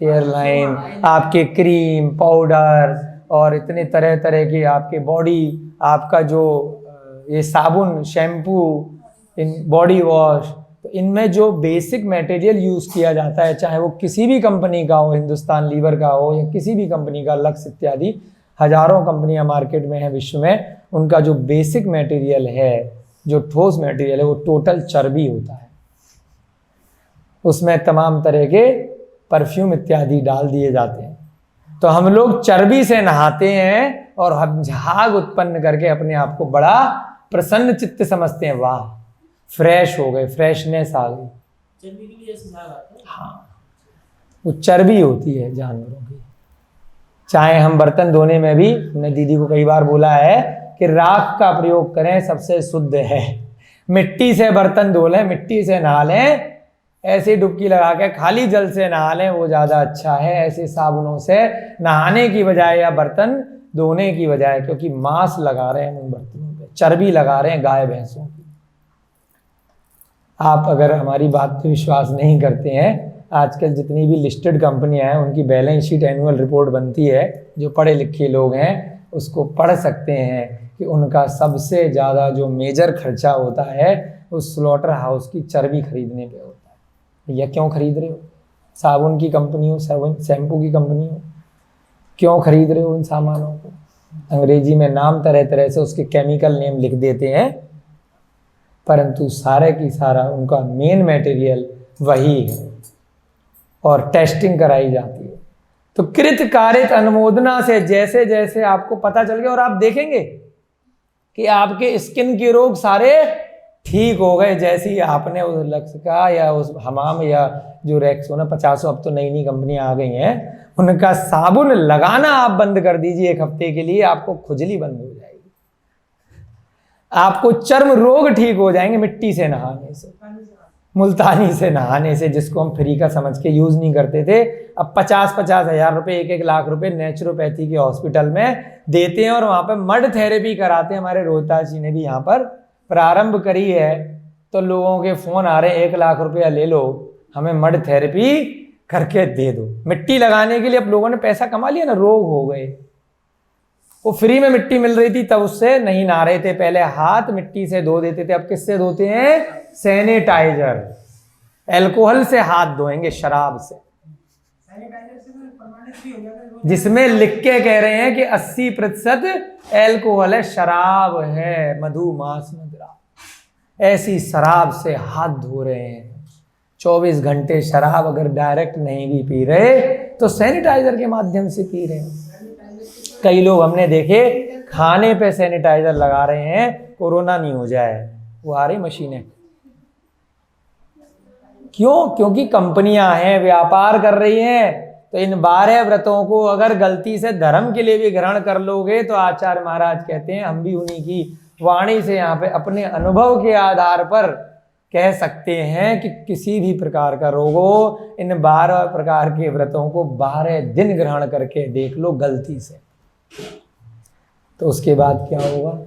एयरलाइन, आपके क्रीम पाउडर और इतने तरह तरह के आपके बॉडी, आपका जो ये साबुन, शैम्पू, इन बॉडी वॉश, तो इनमें जो बेसिक मटेरियल यूज़ किया जाता है, चाहे वो किसी भी कंपनी का हो, हिंदुस्तान लीवर का हो या किसी भी कंपनी का, लक्स इत्यादि, हजारों कंपनियां मार्केट में हैं विश्व में, उनका जो बेसिक मटेरियल है, जो ठोस मटेरियल है, वो टोटल चर्बी होता है। उसमें तमाम तरह के परफ्यूम इत्यादि डाल दिए जाते हैं। तो हम लोग चर्बी से नहाते हैं और हम झाग उत्पन्न करके अपने आप को बड़ा प्रसन्न चित्त समझते हैं, वाह फ्रेश हो गए, फ्रेशनेस आ गई। चर्बी की वजह से झाग आता है। हाँ, वो चर्बी होती है जानवरों की। चाहे हम बर्तन धोने में भी, हमने दीदी को कई बार बोला है कि राख का प्रयोग करें, सबसे शुद्ध है। मिट्टी से बर्तन धो लें, मिट्टी से नहा लें, ऐसे डुबकी लगा के खाली जल से नहा लें, वो ज़्यादा अच्छा है ऐसे साबुनों से नहाने की बजाय या बर्तन धोने की बजाय, क्योंकि मांस लगा रहे हैं उन बर्तनों पे, चर्बी लगा रहे हैं गाय भैंसों की। आप अगर हमारी बात पे विश्वास नहीं करते हैं, आजकल जितनी भी लिस्टेड कंपनियां हैं उनकी बैलेंस शीट, एनुअल रिपोर्ट बनती है, जो पढ़े लिखे लोग हैं उसको पढ़ सकते हैं कि उनका सबसे ज़्यादा जो मेजर खर्चा होता है उस स्लॉटर हाउस की चर्बी खरीदने पे होता है। भैया क्यों खरीद रहे हो? साबुन की कंपनी हो, शैम्पू की कंपनी हो, क्यों खरीद रहे हो उन सामानों को? अंग्रेजी में नाम तरह तरह से उसके केमिकल नेम लिख देते हैं, परंतु सारे की सारा उनका मेन मटेरियल वही है और टेस्टिंग कराई जाती है। तो कृत कारित अनुमोदना से जैसे जैसे आपको पता चल गया और आप देखेंगे कि आपके स्किन के रोग सारे ठीक हो गए, जैसे ही आपने उस लक्ष्य का या उस हमाम या जो रेक्सोना 50, अब तो नई नई कंपनियां आ गई हैं, उनका साबुन लगाना आप बंद कर दीजिए 1 हफ्ते के लिए, आपको खुजली बंद हो जाएगी, आपको चर्म रोग ठीक हो जाएंगे मिट्टी से नहाने से, मुल्तानी से नहाने से, जिसको हम फ्री का समझ के यूज नहीं करते थे। अब 50-50 हज़ार रुपए, 1-1 लाख रुपए नेचुरोपैथी के हॉस्पिटल में देते हैं और वहां पर मड थेरेपी कराते हैं। हमारे रोहतास जी ने भी यहाँ पर प्रारंभ करी है, तो लोगों के फोन आ रहे हैं 1 लाख रुपया ले लो, हमें मड थेरेपी करके दे दो। मिट्टी लगाने के लिए अब लोगों ने पैसा कमा लिया ना, रोग हो गए। वो फ्री में मिट्टी मिल रही थी तब उससे नहीं नहा रहे थे, पहले हाथ मिट्टी से धो देते थे, अब किससे धोते हैं? सैनिटाइजर, एल्कोहल से हाथ धोएंगे, शराब से, जिसमें लिख के कह रहे हैं कि 80% एल्कोहल है, शराब है, मधुमास मदिरा, ऐसी शराब से हाथ धो रहे हैं। 24 घंटे शराब अगर डायरेक्ट नहीं भी पी रहे तो सैनिटाइजर के माध्यम से पी रहे हैं। कई लोग हमने देखे खाने पे सैनिटाइजर लगा रहे हैं, कोरोना नहीं हो जाए, वो आ रही मशीनें। क्यों? क्योंकि कंपनियां हैं, व्यापार कर रही हैं। तो इन 12 व्रतों को अगर गलती से धर्म के लिए भी ग्रहण कर लोगे तो आचार्य महाराज कहते हैं, हम भी उन्हीं की वाणी से यहाँ पे अपने अनुभव के आधार पर कह सकते हैं कि किसी भी प्रकार का रोग हो, इन 12 प्रकार के व्रतों को 12 दिन ग्रहण करके देख लो गलती से, तो उसके बाद क्या होगा?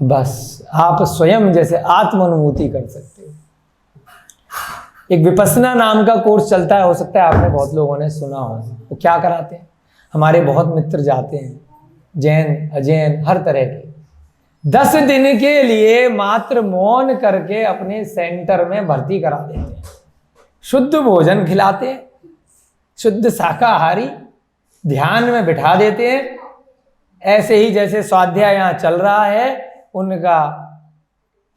बस आप स्वयं जैसे आत्म अनुभूति कर सकते हो। एक विपस्सना नाम का कोर्स चलता है, हो सकता है आपने बहुत लोगों ने सुना हो। वो क्या कराते हैं? हमारे बहुत मित्र जाते हैं, जैन अजैन हर तरह के, 10 दिन के लिए मात्र मौन करके अपने सेंटर में भर्ती करा देते हैं, शुद्ध भोजन खिलाते हैं, शुद्ध शाकाहारी ध्यान में बिठा देते हैं। ऐसे ही जैसे स्वाध्याय यहाँ चल रहा है, उनका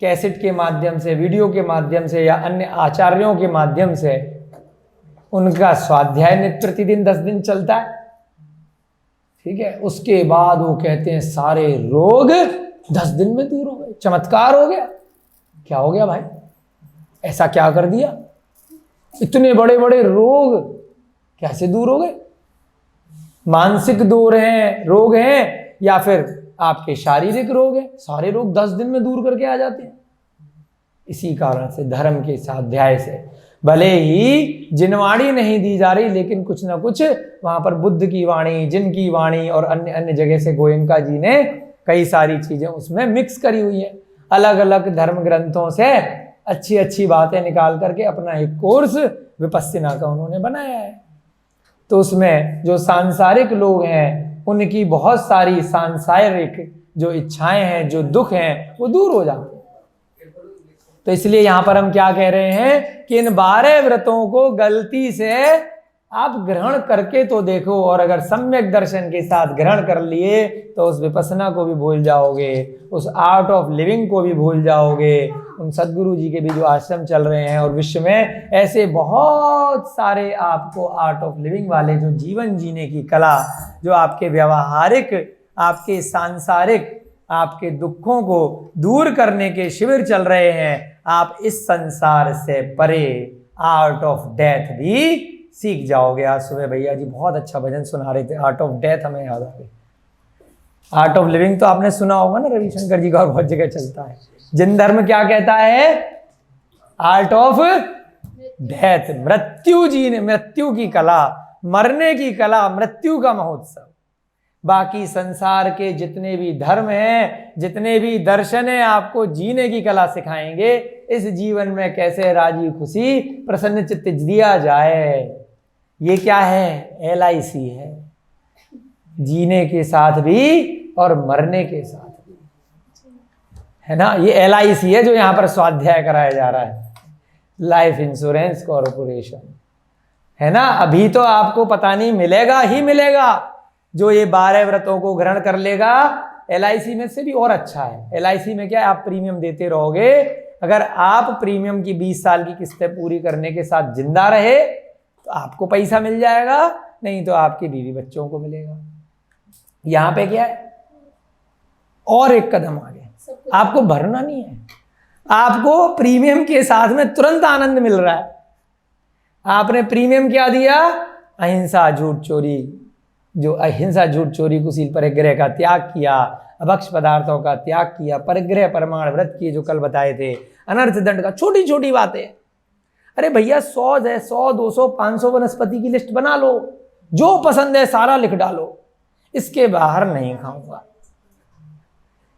कैसेट के माध्यम से, वीडियो के माध्यम से या अन्य आचार्यों के माध्यम से उनका स्वाध्याय नित्य प्रतिदिन 10 दिन चलता है। ठीक है, उसके बाद वो कहते हैं सारे रोग 10 दिन में दूर हो गए, चमत्कार हो गया। क्या हो गया भाई, ऐसा क्या कर दिया? इतने बड़े बड़े रोग कैसे दूर हो गए? मानसिक रोग हैं या फिर आपके शारीरिक रोग हैं, सारे रोग 10 दिन में दूर करके आ जाते हैं। इसी कारण से धर्म के स्वाध्याय से भले ही जिनवाणी नहीं दी जा रही, लेकिन कुछ ना कुछ वहां पर बुद्ध की वाणी, जिन की वाणी और अन्य अन्य जगह से गोयंका जी ने कई सारी चीजें उसमें मिक्स करी हुई है। अलग अलग धर्म ग्रंथों से अच्छी अच्छी बातें निकाल करके अपना एक कोर्स विपस्सिना का उन्होंने बनाया है। तो उसमें जो सांसारिक लोग हैं उनकी बहुत सारी सांसारिक जो इच्छाएं हैं, जो दुख हैं, वो दूर हो जाते हैं। तो इसलिए यहां पर हम क्या कह रहे हैं कि इन 12 व्रतों को गलती से आप ग्रहण करके तो देखो, और अगर सम्यक दर्शन के साथ ग्रहण कर लिए तो उस विपස්සना को भी भूल जाओगे, उस आर्ट ऑफ लिविंग को भी भूल जाओगे। उन सदगुरु जी के भी जो आश्रम चल रहे हैं और विश्व में ऐसे बहुत सारे आपको आर्ट ऑफ लिविंग वाले जो जीवन जीने की कला, जो आपके व्यवहारिक, आपके सांसारिक, आपके दुखों को दूर करने के शिविर चल रहे हैं। आप इस संसार से परे आर्ट ऑफ डेथ भी सीख जाओगे। आज सुबह भैया जी बहुत अच्छा भजन सुना रहे थे, आर्ट ऑफ डेथ हमें याद आ गई। आर्ट ऑफ लिविंग तो आपने सुना होगा ना, रविशंकर जी का, और बहुत जगह चलता है। जिन धर्म क्या कहता है? आर्ट ऑफ डेथ, मृत्यु जीने, मृत्यु की कला, मरने की कला, मृत्यु का महोत्सव। बाकी संसार के जितने भी धर्म हैं, जितने भी दर्शन हैं, आपको जीने की कला सिखाएंगे। इस जीवन में कैसे राजी खुशी प्रसन्न चित्त जिया जाए। ये क्या है? LIC है, जीने के साथ भी और मरने के साथ भी, है ना। ये LIC है जो यहाँ पर स्वाध्याय कराया जा रहा है, लाइफ इंश्योरेंस कॉर्पोरेशन, है ना। अभी तो आपको पता नहीं, मिलेगा ही मिलेगा। जो ये 12 व्रतों को ग्रहण कर लेगा, LIC में से भी और अच्छा है। LIC में क्या है, आप प्रीमियम देते रहोगे। अगर आप प्रीमियम की 20 साल की किस्तें पूरी करने के साथ जिंदा रहे तो आपको पैसा मिल जाएगा, नहीं तो आपके बीवी बच्चों को मिलेगा। यहां पे क्या है, और एक कदम आगे, आपको भरना नहीं है, आपको प्रीमियम के साथ में तुरंत आनंद मिल रहा है। आपने प्रीमियम क्या दिया? अहिंसा, झूठ, चोरी, जो अहिंसा, झूठ, चोरी, कुशील, परिग्रह का त्याग किया, अभक्ष पदार्थों का त्याग किया, परिग्रह, प्रमाण, व्रत किए जो कल बताए थे, अनर्थ दंड का, छोटी छोटी बातें। अरे भैया 100 है, 100, 200, 500 वनस्पति की लिस्ट बना लो, जो पसंद है सारा लिख डालो, इसके बाहर नहीं खाऊंगा।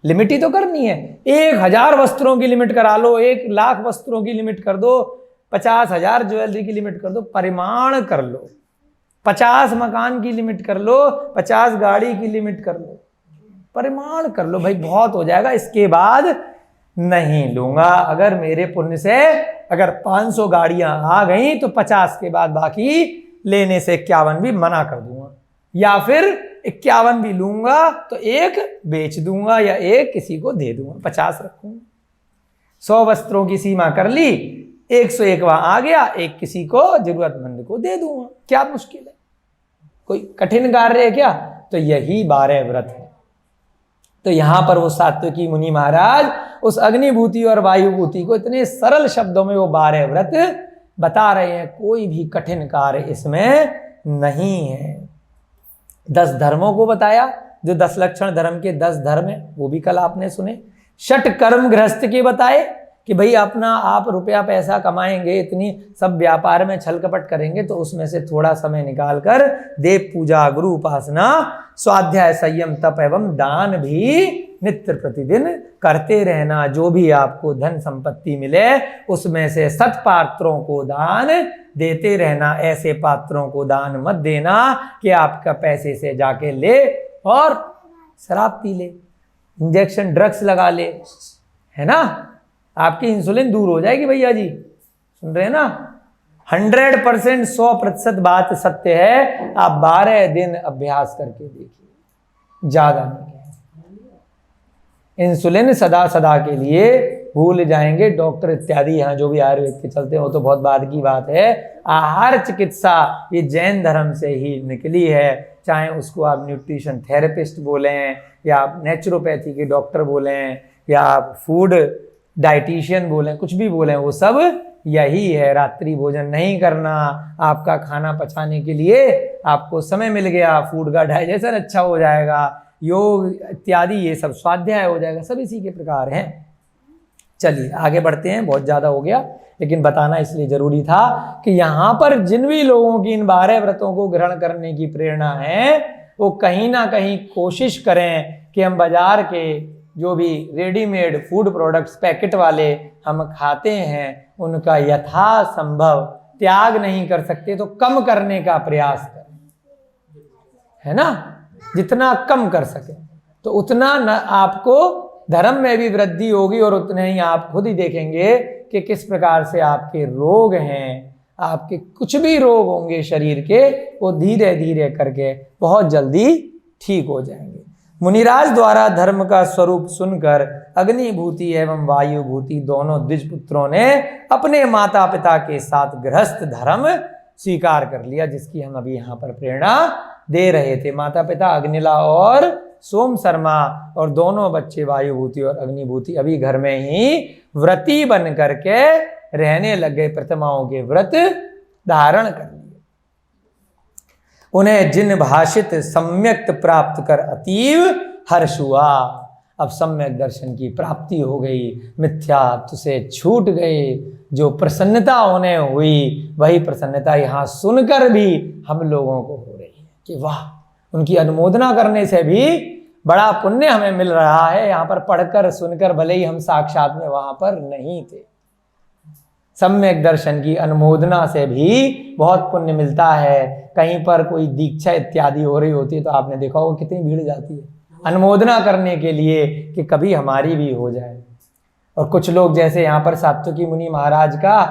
लिमिट ही तो करनी है। 1000 वस्त्रों की लिमिट करा लो, 1,00,000 वस्त्रों की लिमिट कर दो, 50,000 ज्वेलरी की लिमिट कर दो, परिमाण कर लो। 50 मकान की लिमिट कर लो, 50 गाड़ी की लिमिट कर लो, परिमाण कर लो भाई, बहुत हो जाएगा। इसके बाद नहीं लूंगा। अगर मेरे पुण्य से अगर 500 गाड़ियां आ गई तो 50 के बाद बाकी लेने से 51 भी मना कर दूंगा, या फिर 51 भी लूंगा तो एक बेच दूंगा या एक किसी को दे दूंगा, 50 रखूंगा। 100 वस्त्रों की सीमा कर ली, 101वां आ गया, एक किसी को जरूरतमंद को दे दूंगा। क्या मुश्किल है, कोई कठिन कार्य है क्या? तो यही 12 व्रत है। तो यहां पर वो सात्विकी मुनि महाराज उस अग्निभूति और वायुभूति को इतने सरल शब्दों में वो 12 व्रत बता रहे हैं। कोई भी कठिन कार्य इसमें नहीं है। 10 धर्मों को बताया, जो 10 लक्षण धर्म के 10 धर्म है, वो भी कल आपने सुने। 6 कर्म गृहस्थ के बताए कि भाई अपना आप रुपया पैसा कमाएंगे, इतनी सब व्यापार में छल कपट करेंगे, तो उसमें से थोड़ा समय निकालकर देव पूजा, गुरु उपासना, स्वाध्याय, संयम, तप एवं दान भी नित्य प्रतिदिन करते रहना। जो भी आपको धन संपत्ति मिले उसमें से सत पात्रों को दान देते रहना। ऐसे पात्रों को दान मत देना कि आपका पैसे से जाके ले और शराब पी ले, इंजेक्शन ड्रग्स लगा ले, है ना, आपकी इंसुलिन दूर हो जाएगी भैया जी, सुन रहे हैं ना। 100%, 100% बात सत्य है। आप 12 दिन अभ्यास करके देखिए, ज्यादा नहीं है। इंसुलिन सदा सदा के लिए भूल जाएंगे। डॉक्टर इत्यादि यहाँ जो भी आयुर्वेद के चलते हैं वो तो बहुत बाद की बात है। आहार चिकित्सा ये जैन धर्म से ही निकली है, चाहे उसको आप न्यूट्रिशन थेरेपिस्ट बोलें या आप नेचुरोपैथी के डॉक्टर बोलें या आप फूड डाइटिशियन बोलें, कुछ भी बोलें, वो सब यही है। रात्रि भोजन नहीं करना, आपका खाना पचाने के लिए आपको समय मिल गया, फूड का डाइजेशन अच्छा हो जाएगा, योग इत्यादि ये सब स्वाध्याय हो जाएगा, सब इसी के प्रकार हैं। चलिए आगे बढ़ते हैं, बहुत ज़्यादा हो गया, लेकिन बताना इसलिए जरूरी था कि यहाँ पर जिन भी लोगों की इन 12 व्रतों को ग्रहण करने की प्रेरणा है वो कहीं ना कहीं कोशिश करें कि हम बाजार के जो भी रेडीमेड फूड प्रोडक्ट्स पैकेट वाले हम खाते हैं उनका यथासंभव त्याग नहीं कर सकते तो कम करने का प्रयास करें, है ना। जितना कम कर सके तो उतना न आपको धर्म में भी वृद्धि होगी और उतने ही आप खुद ही देखेंगे कि किस प्रकार से आपके रोग हैं, आपके कुछ भी रोग होंगे शरीर के, वो धीरे धीरे करके बहुत जल्दी ठीक हो जाएंगे। मुनिराज द्वारा धर्म का स्वरूप सुनकर अग्निभूति एवं वायुभूति दोनों द्विज पुत्रों ने अपने माता पिता के साथ गृहस्थ धर्म स्वीकार कर लिया, जिसकी हम अभी यहाँ पर प्रेरणा दे रहे थे। माता पिता अग्निला और सोम शर्मा और दोनों बच्चे वायुभूति और अग्निभूति अभी घर में ही व्रती बन करके रहने लग गए, प्रतिमाओं के व्रत धारण कर लिए। उन्हें जिन भाषित सम्यक प्राप्त कर अतीव हर्ष हुआ। अब सम्यक दर्शन की प्राप्ति हो गई, मिथ्यात्व से छूट गए, जो प्रसन्नता उन्हें हुई वही प्रसन्नता यहाँ सुनकर भी हम लोगों को हो रही है कि वाह, उनकी अनुमोदना करने से भी बड़ा पुण्य हमें मिल रहा है। यहाँ पर पढ़कर सुनकर भले ही हम साक्षात में वहां पर नहीं थे, सम्यक दर्शन की अनुमोदना से भी बहुत पुण्य मिलता है। कहीं पर कोई दीक्षा इत्यादि हो रही होती है तो आपने देखा होगा कितनी भीड़ जाती है अनुमोदना करने के लिए कि कभी हमारी भी हो जाए। और कुछ लोग जैसे यहाँ पर सात्विकी मुनि महाराज का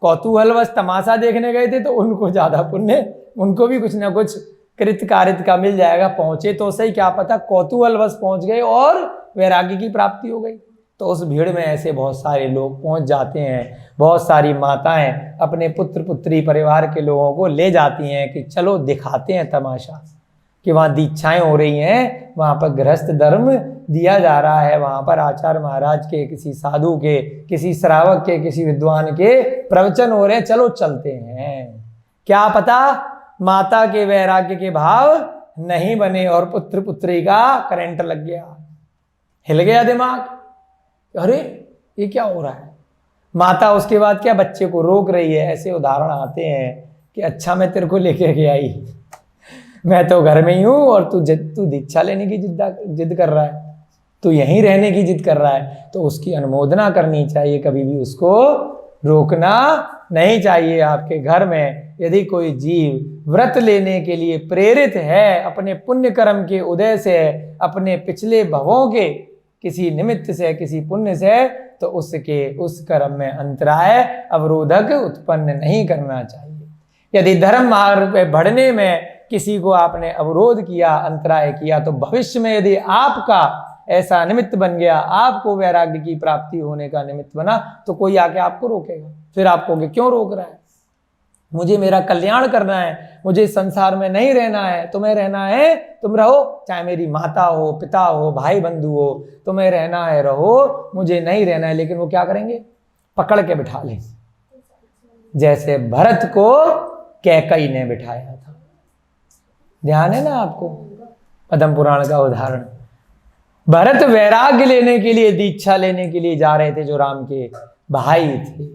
कौतूहलवश तमाशा देखने गए थे तो उनको ज्यादा पुण्य, उनको भी कुछ ना कुछ कृत कारित का मिल जाएगा। पहुंचे तो सही, क्या पता कौतूहलवश पहुंच गए और वैराग्य की प्राप्ति हो गई। तो उस भीड़ में ऐसे बहुत सारे लोग पहुंच जाते हैं। बहुत सारी माताएं अपने पुत्र पुत्री परिवार के लोगों को ले जाती हैं कि चलो दिखाते हैं तमाशा कि वहाँ दीक्षाएं हो रही हैं, वहाँ पर गृहस्थ धर्म दिया जा रहा है, वहाँ पर आचार्य महाराज के, किसी साधु के, किसी श्रावक के, किसी विद्वान के प्रवचन हो रहे हैं, चलो चलते हैं। क्या पता माता के वैराग्य के भाव नहीं बने और पुत्र पुत्री का करंट लग गया, हिल गया दिमाग, अरे ये क्या हो रहा है। माता उसके बाद क्या बच्चे को रोक रही है। ऐसे उदाहरण आते हैं कि अच्छा मैं तेरे को लेके गया ही, मैं तो घर में ही हूं और तू दीक्षा लेने की जिद कर रहा है, तू यहीं रहने की जिद कर रहा है। तो उसकी अनुमोदना करनी चाहिए, कभी भी उसको रोकना नहीं चाहिए। आपके घर में यदि कोई जीव व्रत लेने के लिए प्रेरित है अपने पुण्य कर्म के उदय से, अपने पिछले भवों के किसी निमित्त से, किसी पुण्य से, तो उसके उस कर्म में अंतराय अवरोधक उत्पन्न नहीं करना चाहिए। यदि धर्म मार्ग पे बढ़ने में किसी को आपने अवरोध किया, अंतराय किया, तो भविष्य में यदि आपका ऐसा निमित्त बन गया, आपको वैराग्य की प्राप्ति होने का निमित्त बना, तो कोई आके आपको रोकेगा। फिर आप कहोगे क्यों रोक रहा है, मुझे मेरा कल्याण करना है, मुझे संसार में नहीं रहना है। तुम्हें रहना है तुम रहो, चाहे मेरी माता हो, पिता हो, भाई बंधु हो, तुम्हें रहना है रहो, मुझे नहीं रहना है। लेकिन वो क्या करेंगे, पकड़ के बिठा लेंगे, जैसे भरत को कैकई ने बिठाया था। ध्यान है ना आपको पद्म पुराण का उदाहरण। भरत वैराग्य लेने के लिए, दीक्षा लेने के लिए जा रहे थे, जो राम के भाई थे,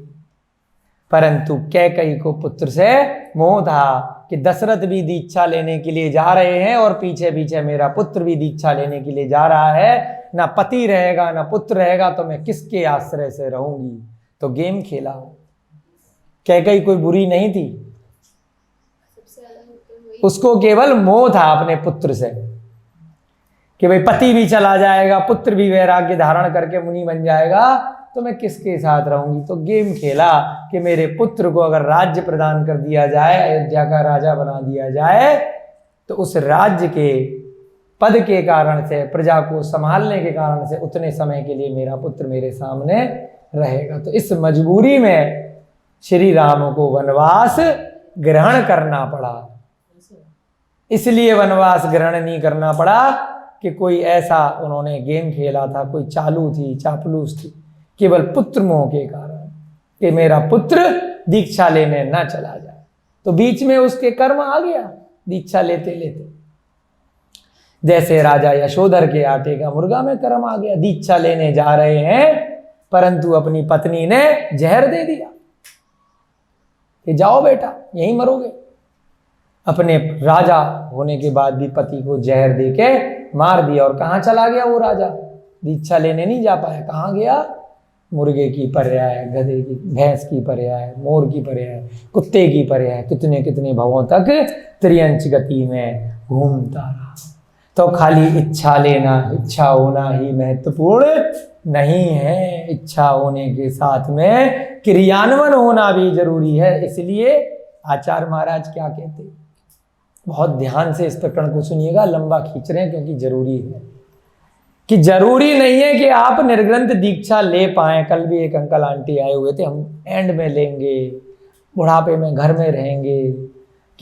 परंतु कैकई को पुत्र से मोह था कि दशरथ भी दीक्षा लेने के लिए जा रहे हैं और पीछे पीछे मेरा पुत्र भी दीक्षा लेने के लिए जा रहा है, ना पति रहेगा ना पुत्र रहेगा, तो मैं किसके आश्रय से रहूंगी। तो गेम खेला। कैकई कोई बुरी नहीं थी, उसको केवल मोह था अपने पुत्र से। कि भाई पति भी चला जाएगा, पुत्र भी वैराग्य धारण करके मुनि बन जाएगा, तो मैं किसके साथ रहूंगी। तो गेम खेला कि मेरे पुत्र को अगर राज्य प्रदान कर दिया जाए, अयोध्या का राजा बना दिया जाए, तो उस राज्य के पद के कारण से, प्रजा को संभालने के कारण से उतने समय के लिए मेरा पुत्र मेरे सामने रहेगा। तो इस मजबूरी में श्री राम को वनवास ग्रहण करना पड़ा। इसलिए वनवास ग्रहण नहीं करना पड़ा कि कोई ऐसा उन्होंने गेम खेला था, कोई चालू थी, चापलूस थी, केवल पुत्र मोह के कारण कि मेरा पुत्र दीक्षा लेने न चला जाए। तो बीच में उसके कर्म आ गया दीक्षा लेते लेते, जैसे राजा यशोधर के आटे का मुर्गा में कर्म आ गया। दीक्षा लेने जा रहे हैं परंतु अपनी पत्नी ने जहर दे दिया कि जाओ बेटा यहीं मरोगे। अपने राजा होने के बाद भी पति को जहर दे के मार दिया। और कहाँ चला गया वो राजा? दीक्षा लेने नहीं जा पाया। कहाँ गया? मुर्गे की पर्याय, गधे की, भैंस की पर्याय, मोर की पर्याय, कुत्ते की पर्याय, कितने कितने भवों तक त्रियंच गति में घूमता रहा। तो खाली इच्छा लेना, इच्छा होना ही महत्वपूर्ण नहीं है, इच्छा होने के साथ में क्रियान्वयन होना भी जरूरी है। इसलिए आचार्य महाराज क्या कहते हैं, बहुत ध्यान से इस प्रकरण को सुनिएगा, लंबा खींच रहे हैं क्योंकि जरूरी है, कि जरूरी नहीं है कि आप निर्ग्रंथ दीक्षा ले पाएं। कल भी एक अंकल आंटी आए हुए थे, हम एंड में लेंगे, बुढ़ापे में घर में रहेंगे,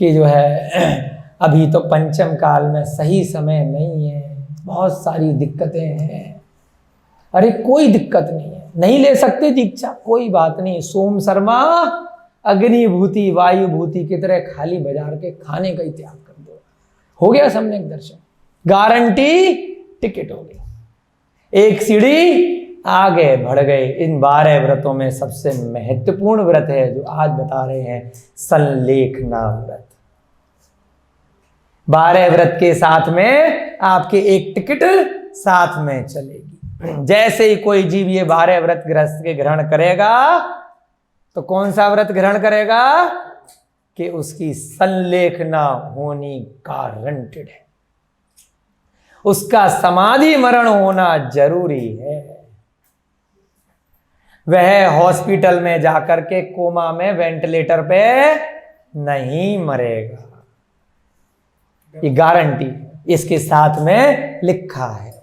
कि जो है अभी तो पंचम काल में सही समय नहीं है, बहुत सारी दिक्कतें हैं। अरे कोई दिक्कत नहीं है, नहीं ले सकते दीक्षा, कोई बात नहीं। सोम शर्मा अग्निभूति वायुभूति की तरह खाली बाजार के खाने का ही त्याग कर दो, हो गया सम्यक दर्शन, गारंटी टिकट हो गई, एक सीढ़ी आगे बढ़ गए। इन 12 व्रतों में सबसे महत्वपूर्ण व्रत है जो आज बता रहे हैं, संलेखना व्रत। 12 व्रत के साथ में आपके एक टिकट साथ में चलेगी। जैसे ही कोई जीव ये 12 व्रत गृहस्थ के ग्रहण करेगा, तो कौन सा व्रत ग्रहण करेगा कि उसकी संलेखना होनी गारंटेड है, उसका समाधि मरण होना जरूरी है। वह हॉस्पिटल में जाकर के कोमा में वेंटिलेटर पे नहीं मरेगा, ये गारंटी इसके साथ में लिखा है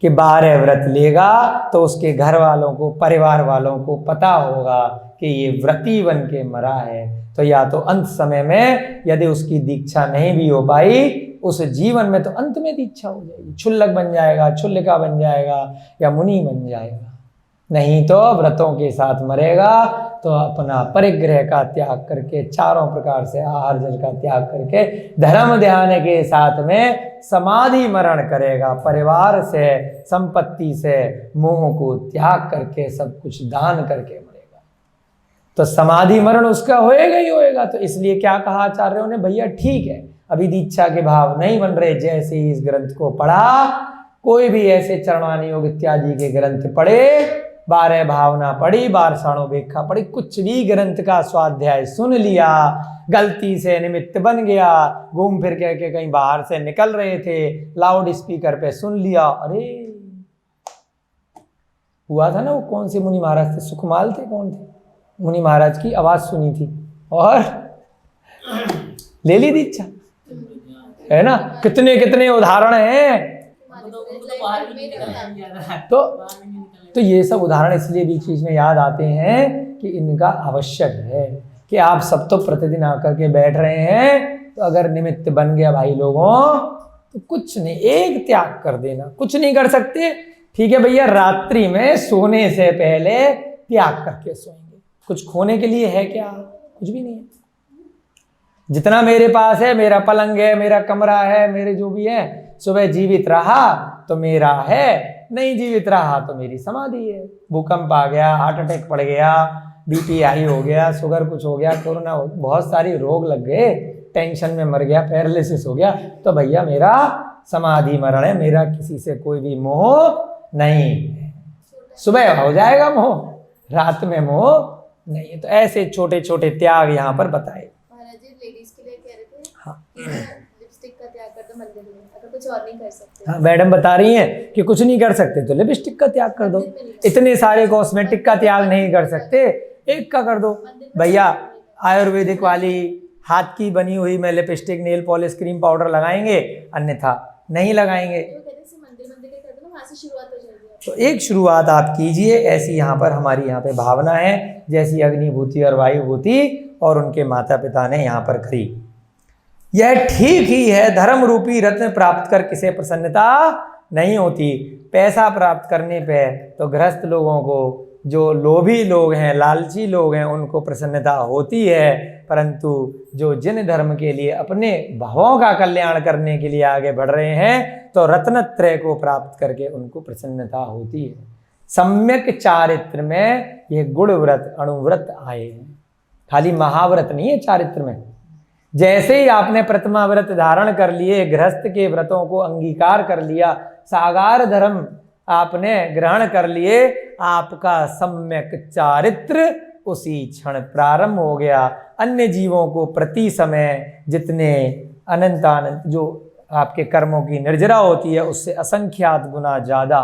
कि 12 व्रत लेगा तो उसके घर वालों को, परिवार वालों को पता होगा कि ये व्रती बन के मरा है। तो या तो अंत समय में यदि उसकी दीक्षा नहीं भी हो पाई, उस जीवन में तो अंत में दीक्षा हो जाएगी, क्षुल्लक बन जाएगा, क्षुल्लिका बन जाएगा या मुनि बन जाएगा। नहीं तो व्रतों के साथ मरेगा तो अपना परिग्रह का त्याग करके, चारों प्रकार से आहार जल का त्याग करके, धर्म ध्यान के साथ में समाधि मरण करेगा। परिवार से, संपत्ति से मोह को त्याग करके, सब कुछ दान करके मरेगा, तो समाधि मरण उसका होएगा ही होएगा। तो इसलिए क्या कहा आचार्यों ने, भैया ठीक है अभी दीक्षा के भाव नहीं बन रहे, जैसे ही इस ग्रंथ को पढ़ा, कोई भी ऐसे चरणानी योग इत्यादि के ग्रंथ पढ़े, 12 भावना पढ़ी, 12 व्याख्या पढ़ी, कुछ भी ग्रंथ का स्वाध्याय सुन लिया, गलती से निमित्त बन गया, घूम फिर के कहीं बाहर से निकल रहे थे, लाउड स्पीकर पे सुन लिया, अरे हुआ था ना वो कौन से मुनि महाराज थे, सुखमाल थे, कौन थे मुनि महाराज की आवाज सुनी थी और ले ली दीक्षा, है ना। कितने कितने उदाहरण हैं। तो ये सब उदाहरण इसलिए बीच बीच में याद आते हैं कि इनका आवश्यक है कि आप सब तो प्रतिदिन आकर के बैठ रहे हैं, तो अगर निमित्त बन गया भाई लोगों, तो कुछ नहीं, एक त्याग कर देना। कुछ नहीं कर सकते, ठीक है भैया, रात्रि में सोने से पहले त्याग करके सोएंगे। कुछ खोने के लिए है क्या? कुछ भी नहीं है। जितना मेरे पास है, मेरा पलंग है, मेरा कमरा है, मेरे जो भी है, सुबह जीवित रहा तो मेरा है, नहीं जीवित रहा तो मेरी समाधि है। भूकंप आ गया, हार्ट अटैक पड़ गया, बीपी हाई हो गया, शुगर कुछ हो गया, कोरोना, बहुत सारी रोग लग गए, टेंशन में मर गया, पैरालिसिस हो गया, तो भैया मेरा समाधि मरण है, मेरा किसी से कोई भी मोह नहीं है। सुबह हो जाएगा मोह, रात में मोह नहीं है। तो ऐसे छोटे छोटे त्याग यहाँ पर बताए। महाराज जी लेडीज के लिए कह रहे थे, हाँ, लिपस्टिक का त्याग कर दो मंदिर में, अगर कुछ और नहीं कर सकते। हाँ, मैडम बता रही हैं कि कुछ नहीं कर सकते तो लिपस्टिक का त्याग कर दो। इतने सारे कॉस्मेटिक का त्याग नहीं कर सकते, एक का कर दो भैया। आयुर्वेदिक वाली हाथ की बनी हुई में lipstick, nail polish, cream powder लगाएंगे, अन्यथा नहीं लगाएंगे। तो कहते हैं मंदिर के कर दो ना, वहाँ से शुरुआत हो जाएगी। तो एक शुरुआत आप कीजिए, ऐसी यहाँ पर हमारी यहाँ पे भावना है, जैसी अग्निभूति और वायुभूति और उनके माता पिता ने यहाँ पर करी। यह ठीक ही है, धर्म रूपी रत्न प्राप्त कर किसे प्रसन्नता नहीं होती। पैसा प्राप्त करने पे तो गृहस्थ लोगों को, जो लोभी लोग हैं, लालची लोग हैं, उनको प्रसन्नता होती है, परंतु जो जिन धर्म के लिए अपने भावों का कल्याण करने के लिए आगे बढ़ रहे हैं, तो रत्नत्रय को प्राप्त करके उनको प्रसन्नता होती है। सम्यक चारित्र में ये गुण व्रत, अणुव्रत आए हैं, खाली महाव्रत नहीं है चारित्र में। जैसे ही आपने प्रथमा व्रत धारण कर लिए, गृहस्थ के व्रतों को अंगीकार कर लिया, सागार धर्म आपने ग्रहण कर लिए, आपका सम्यक चारित्र उसी क्षण प्रारंभ हो गया। अन्य जीवों को प्रति समय जितने अनंतानंत जो आपके कर्मों की निर्जरा होती है, उससे असंख्यात गुना ज्यादा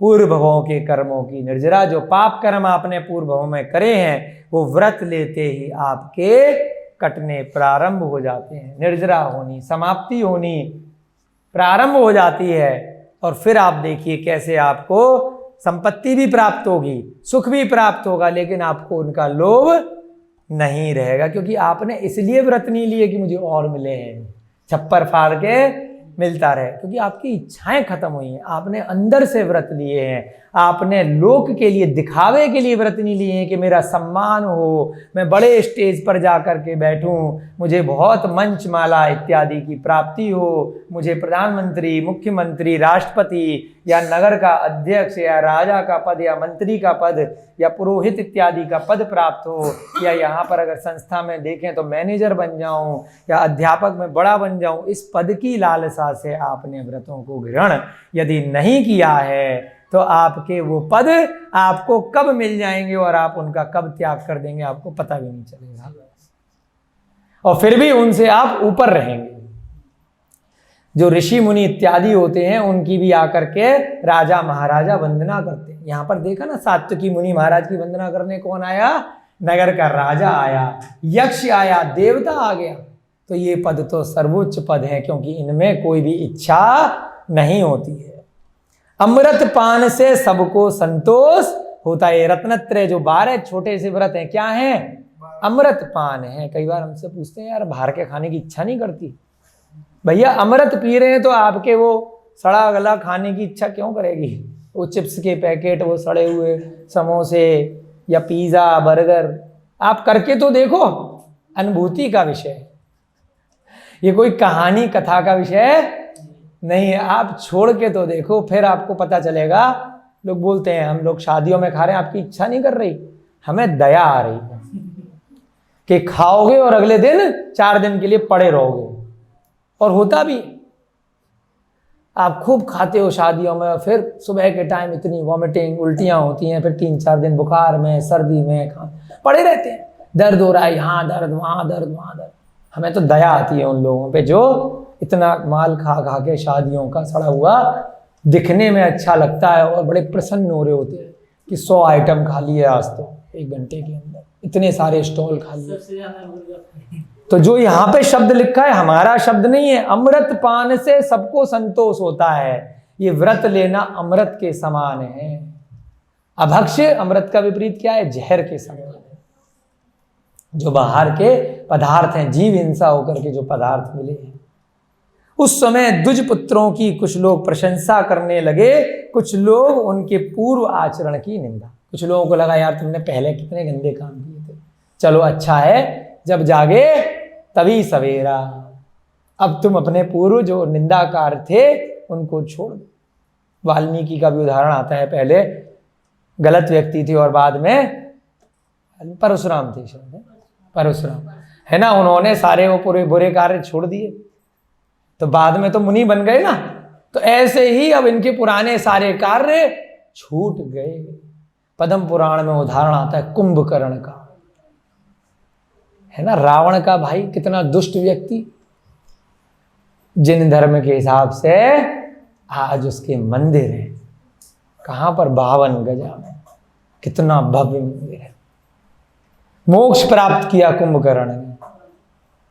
पूर्व भवों के कर्मों की निर्जरा, जो पाप कर्म आपने पूर्व भवों में करे हैं, वो व्रत लेते ही आपके कटने प्रारंभ हो जाते हैं। निर्जरा होनी, समाप्ति होनी प्रारंभ हो जाती है। और फिर आप देखिए कैसे आपको संपत्ति भी प्राप्त होगी, सुख भी प्राप्त होगा, लेकिन आपको उनका लोभ नहीं रहेगा, क्योंकि आपने इसलिए व्रत नहीं लिए कि मुझे और मिले हैं, छप्पर फाड़ के मिलता रहे, क्योंकि आपकी इच्छाएं खत्म हुई हैं। आपने अंदर से व्रत लिए हैं, आपने लोक के लिए, दिखावे के लिए व्रत नहीं लिए हैं कि मेरा सम्मान हो, मैं बड़े स्टेज पर जा कर के बैठूं, मुझे बहुत मंच माला इत्यादि की प्राप्ति हो, मुझे प्रधानमंत्री, मुख्यमंत्री, राष्ट्रपति या नगर का अध्यक्ष या राजा का पद या मंत्री का पद या पुरोहित इत्यादि का पद प्राप्त हो, या यहाँ पर अगर संस्था में देखें तो मैनेजर बन जाऊं या अध्यापक में बड़ा बन जाऊं, इस पद की लालसा से आपने व्रतों को ग्रहण यदि नहीं किया है, तो आपके वो पद आपको कब मिल जाएंगे और आप उनका कब त्याग कर देंगे, आपको पता भी नहीं चलेगा, और फिर भी उनसे आप ऊपर रहेंगे। जो ऋषि मुनि इत्यादि होते हैं, उनकी भी आकर के राजा महाराजा वंदना करते हैं। यहाँ पर देखा ना, सात्विकी मुनि महाराज की वंदना करने कौन आया? नगर का राजा आया, यक्ष आया, देवता आ गया। तो ये पद तो सर्वोच्च पद है, क्योंकि इनमें कोई भी इच्छा नहीं होती है। अमृत पान से सबको संतोष होता है। रत्नत्रय जो 12 छोटे से व्रत हैं, क्या हैं? अमृत पान है। कई बार हमसे पूछते हैं, यार बाहर के खाने की इच्छा नहीं करती। भैया अमृत पी रहे हैं तो आपके वो सड़ा गला खाने की इच्छा क्यों करेगी? वो चिप्स के पैकेट, वो सड़े हुए समोसे या पिज़्ज़ा, बर्गर, आप करके तो देखो। अनुभूति का विषय, ये कोई कहानी कथा का विषय नहीं है। आप छोड़ के तो देखो, फिर आपको पता चलेगा। लोग बोलते हैं हम लोग शादियों में खा रहे हैं, आपकी इच्छा नहीं कर रही, हमें दया आ रही है कि खाओगे और अगले दिन 4 दिन के लिए पड़े रहोगे। और होता भी, आप खूब खाते हो शादियों में, और फिर सुबह के टाइम इतनी वॉमिटिंग, उल्टियां होती हैं, फिर 3-4 दिन बुखार में, सर्दी में पड़े रहते हैं। दर्द हो रहा है, यहाँ दर्द, वहाँ दर्द, वहाँ दर्द। हमें तो दया आती है उन लोगों पे जो इतना माल खा खा के शादियों का सड़ा हुआ दिखने में अच्छा लगता है, और बड़े प्रसन्न हो रहे होते हैं कि 100 आइटम खा लिए आज तो 1 घंटे के अंदर, इतने सारे स्टॉल खा लिए। सबसे ज्यादा मुर्गा। तो जो यहाँ पे शब्द लिखा है, हमारा शब्द नहीं है। अमृत पान से सबको संतोष होता है। ये व्रत लेना अमृत के समान है। अभक्ष्य, अमृत का विपरीत क्या है? जहर के समान है। जो बाहर के पदार्थ हैं, जीव हिंसा होकर के जो पदार्थ मिले हैं, उस समय द्विज पुत्रों की कुछ लोग प्रशंसा करने लगे, कुछ लोग उनके पूर्व आचरण की निंदा। कुछ लोगों को लगा यार तुमने पहले कितने गंदे काम किए थे, चलो अच्छा है जब जागे तभी सवेरा। अब तुम अपने पूर्व जो निंदाकार थे उनको छोड़ दो। वाल्मीकि का भी उदाहरण आता है, पहले गलत व्यक्ति थे और बाद में परशुराम थे, परशुराम है ना, उन्होंने सारे वो पूरे बुरे कार्य छोड़ दिए तो बाद में तो मुनि बन गए ना। तो ऐसे ही अब इनके पुराने सारे कार्य छूट गए। पद्म पुराण में उदाहरण आता है कुंभकर्ण का, है ना, रावण का भाई, कितना दुष्ट व्यक्ति। जिन धर्म के हिसाब से आज उसके मंदिर हैं। कहाँ पर? 52 गजा में। कितना भव्य मंदिर है। मोक्ष प्राप्त किया कुंभकर्ण ने,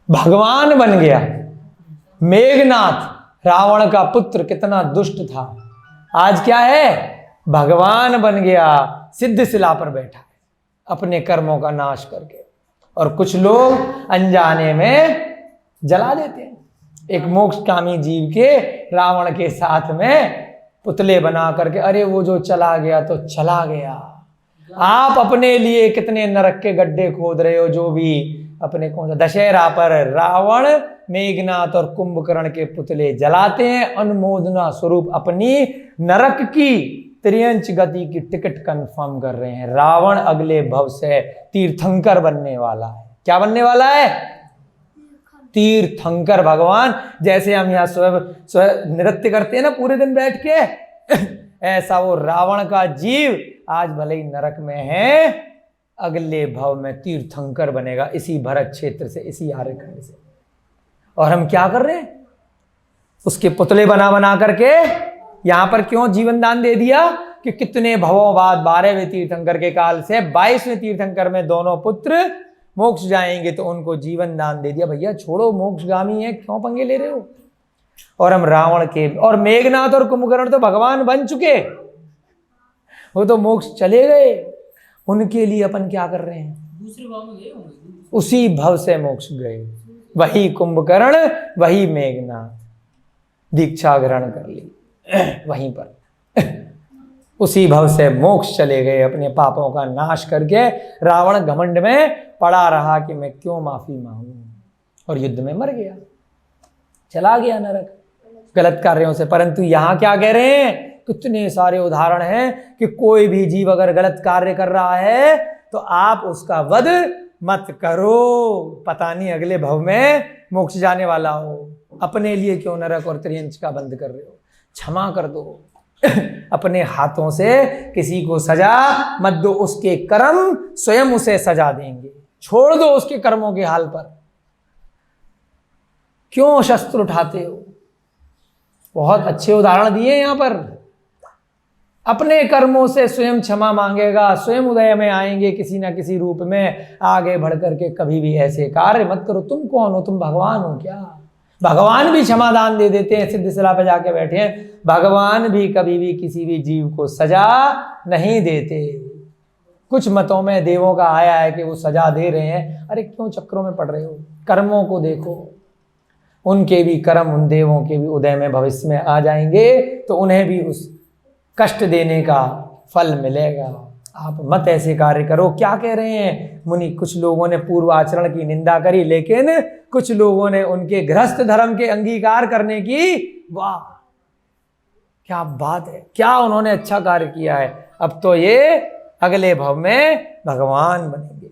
भगवान बन गया। मेघनाथ रावण का पुत्र कितना दुष्ट था, आज क्या है? भगवान बन गया, सिद्ध शिला पर बैठा है अपने कर्मों का नाश करके। और कुछ लोग अनजाने में जला देते हैं। एक मोक्षकामी जीव के रावण के साथ में पुतले बना करके, अरे वो जो चला गया तो चला गया। आप अपने लिए कितने नरक के गड्ढे खोद रहे हो। जो भी अपने कौन सा दशहरा पर रावण, मेघनाथ और कुंभकर्ण के पुतले जलाते हैं, अनुमोदना स्वरूप अपनी नरक की त्रियंच गति की टिकट कंफर्म कर रहे हैं। रावण अगले भव से तीर्थंकर बनने वाला है। क्या बनने वाला है? तीर्थंकर। भगवान जैसे हम यहाँ स्वयं नृत्य करते हैं ना पूरे दिन बैठ के, ऐसा वो रावण का जीव आज भले ही नरक में है, अगले भव में तीर्थंकर बनेगा, इसी भरत क्षेत्र से, इसी आर्यखंड से। और हम क्या कर रहे हैं? उसके पुतले बना बना करके यहां पर क्यों जीवन दान दे दिया? कि कितने भवों बाद 12वें तीर्थंकर के काल से 22वें तीर्थंकर में दोनों पुत्र मोक्ष जाएंगे, तो उनको जीवन दान दे दिया। भैया छोड़ो, मोक्षगामी है, क्यों पंगे ले रहे हो? और हम रावण के, और मेघनाथ और कुंभकर्ण तो भगवान बन चुके, वो तो मोक्ष चले गए। उनके लिए अपन क्या कर रहे हैं? दूसरे भाव में गए होंगे। उसी भव से मोक्ष गए। वही कुंभकर्ण, वही मेघनाथ, दीक्षा ग्रहण कर ली वहीं पर, उसी भव से मोक्ष चले गए, अपने पापों का नाश करके। रावण घमंड में पड़ा रहा कि मैं क्यों माफी मांगू, और युद्ध में मर गया, चला गया नरक गलत कार्यों से। परंतु यहां क्या कह रहे हैं? कितने सारे उदाहरण हैं कि कोई भी जीव अगर गलत कार्य कर रहा है तो आप उसका वध मत करो, पता नहीं अगले भव में मोक्ष जाने वाला हो। अपने लिए क्यों नरक और त्रियंच का बंद कर रहे हो? क्षमा कर दो। अपने हाथों से किसी को सजा मत दो, उसके कर्म स्वयं उसे सजा देंगे। छोड़ दो उसके कर्मों के हाल पर, क्यों शस्त्र उठाते हो? बहुत अच्छे उदाहरण दिए यहां पर। अपने कर्मों से स्वयं क्षमा मांगेगा, स्वयं उदय में आएंगे किसी ना किसी रूप में। आगे बढ़ करके कभी भी ऐसे कार्य मत करो। तुम कौन हो? तुम भगवान हो क्या? भगवान भी क्षमादान दे देते हैं, सिद्ध शिला पे जाके बैठे हैं। भगवान भी कभी भी किसी भी जीव को सजा नहीं देते। कुछ मतों में देवों का आया है कि वो सजा दे रहे हैं। अरे क्यों चक्रों में पड़ रहे हो? कर्मों को देखो, उनके भी कर्म उन देवों के भी उदय में भविष्य में आ जाएंगे, तो उन्हें भी उस कष्ट देने का फल मिलेगा। आप मत ऐसे कार्य करो। क्या कह रहे हैं मुनि? कुछ लोगों ने पूर्व आचरण की निंदा करी, लेकिन कुछ लोगों ने उनके गृहस्थ धर्म के अंगीकार करने की, वाह क्या बात है, क्या उन्होंने अच्छा कार्य किया है। अब तो ये अगले भव में भगवान बनेंगे।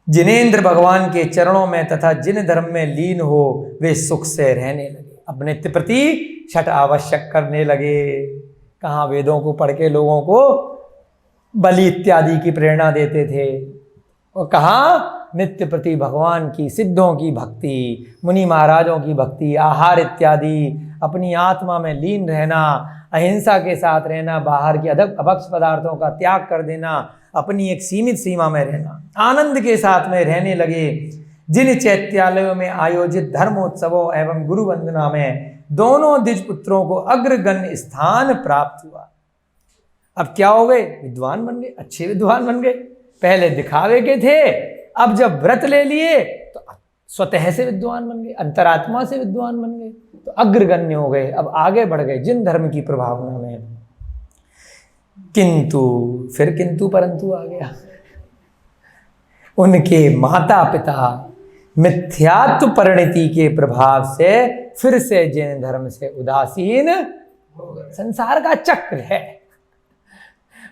जिनेंद्र भगवान के चरणों में तथा जिन धर्म में लीन हो वे सुख से रहने लगे, अपने प्रति छठ आवश्यक करने लगे। कहाँ वेदों को पढ़ के लोगों को बलि इत्यादि की प्रेरणा देते थे, और कहाँ नित्य प्रति भगवान की, सिद्धों की भक्ति, मुनि महाराजों की भक्ति, आहार इत्यादि, अपनी आत्मा में लीन रहना, अहिंसा के साथ रहना, बाहर की अभक्ष पदार्थों का त्याग कर देना, अपनी एक सीमित सीमा में रहना, आनंद के साथ में रहने लगे। जिन चैत्यालयों में आयोजित धर्मोत्सवों एवं गुरु वंदना में दोनों द्विज पुत्रों को अग्रगण्य स्थान प्राप्त हुआ। अब क्या हो गए? विद्वान बन गए, अच्छे विद्वान बन गए। पहले दिखावे के थे, अब जब व्रत ले लिए तो स्वतः से विद्वान बन गए, अंतरात्मा से विद्वान बन गए, तो अग्रगण्य हो गए, अब आगे बढ़ गए जिन धर्म की प्रभावना में। किंतु फिर किंतु परंतु आ गया। उनके माता पिता मिथ्यात्व परिणति के प्रभाव से फिर से जैन धर्म से उदासीन हो गए। संसार का चक्र है,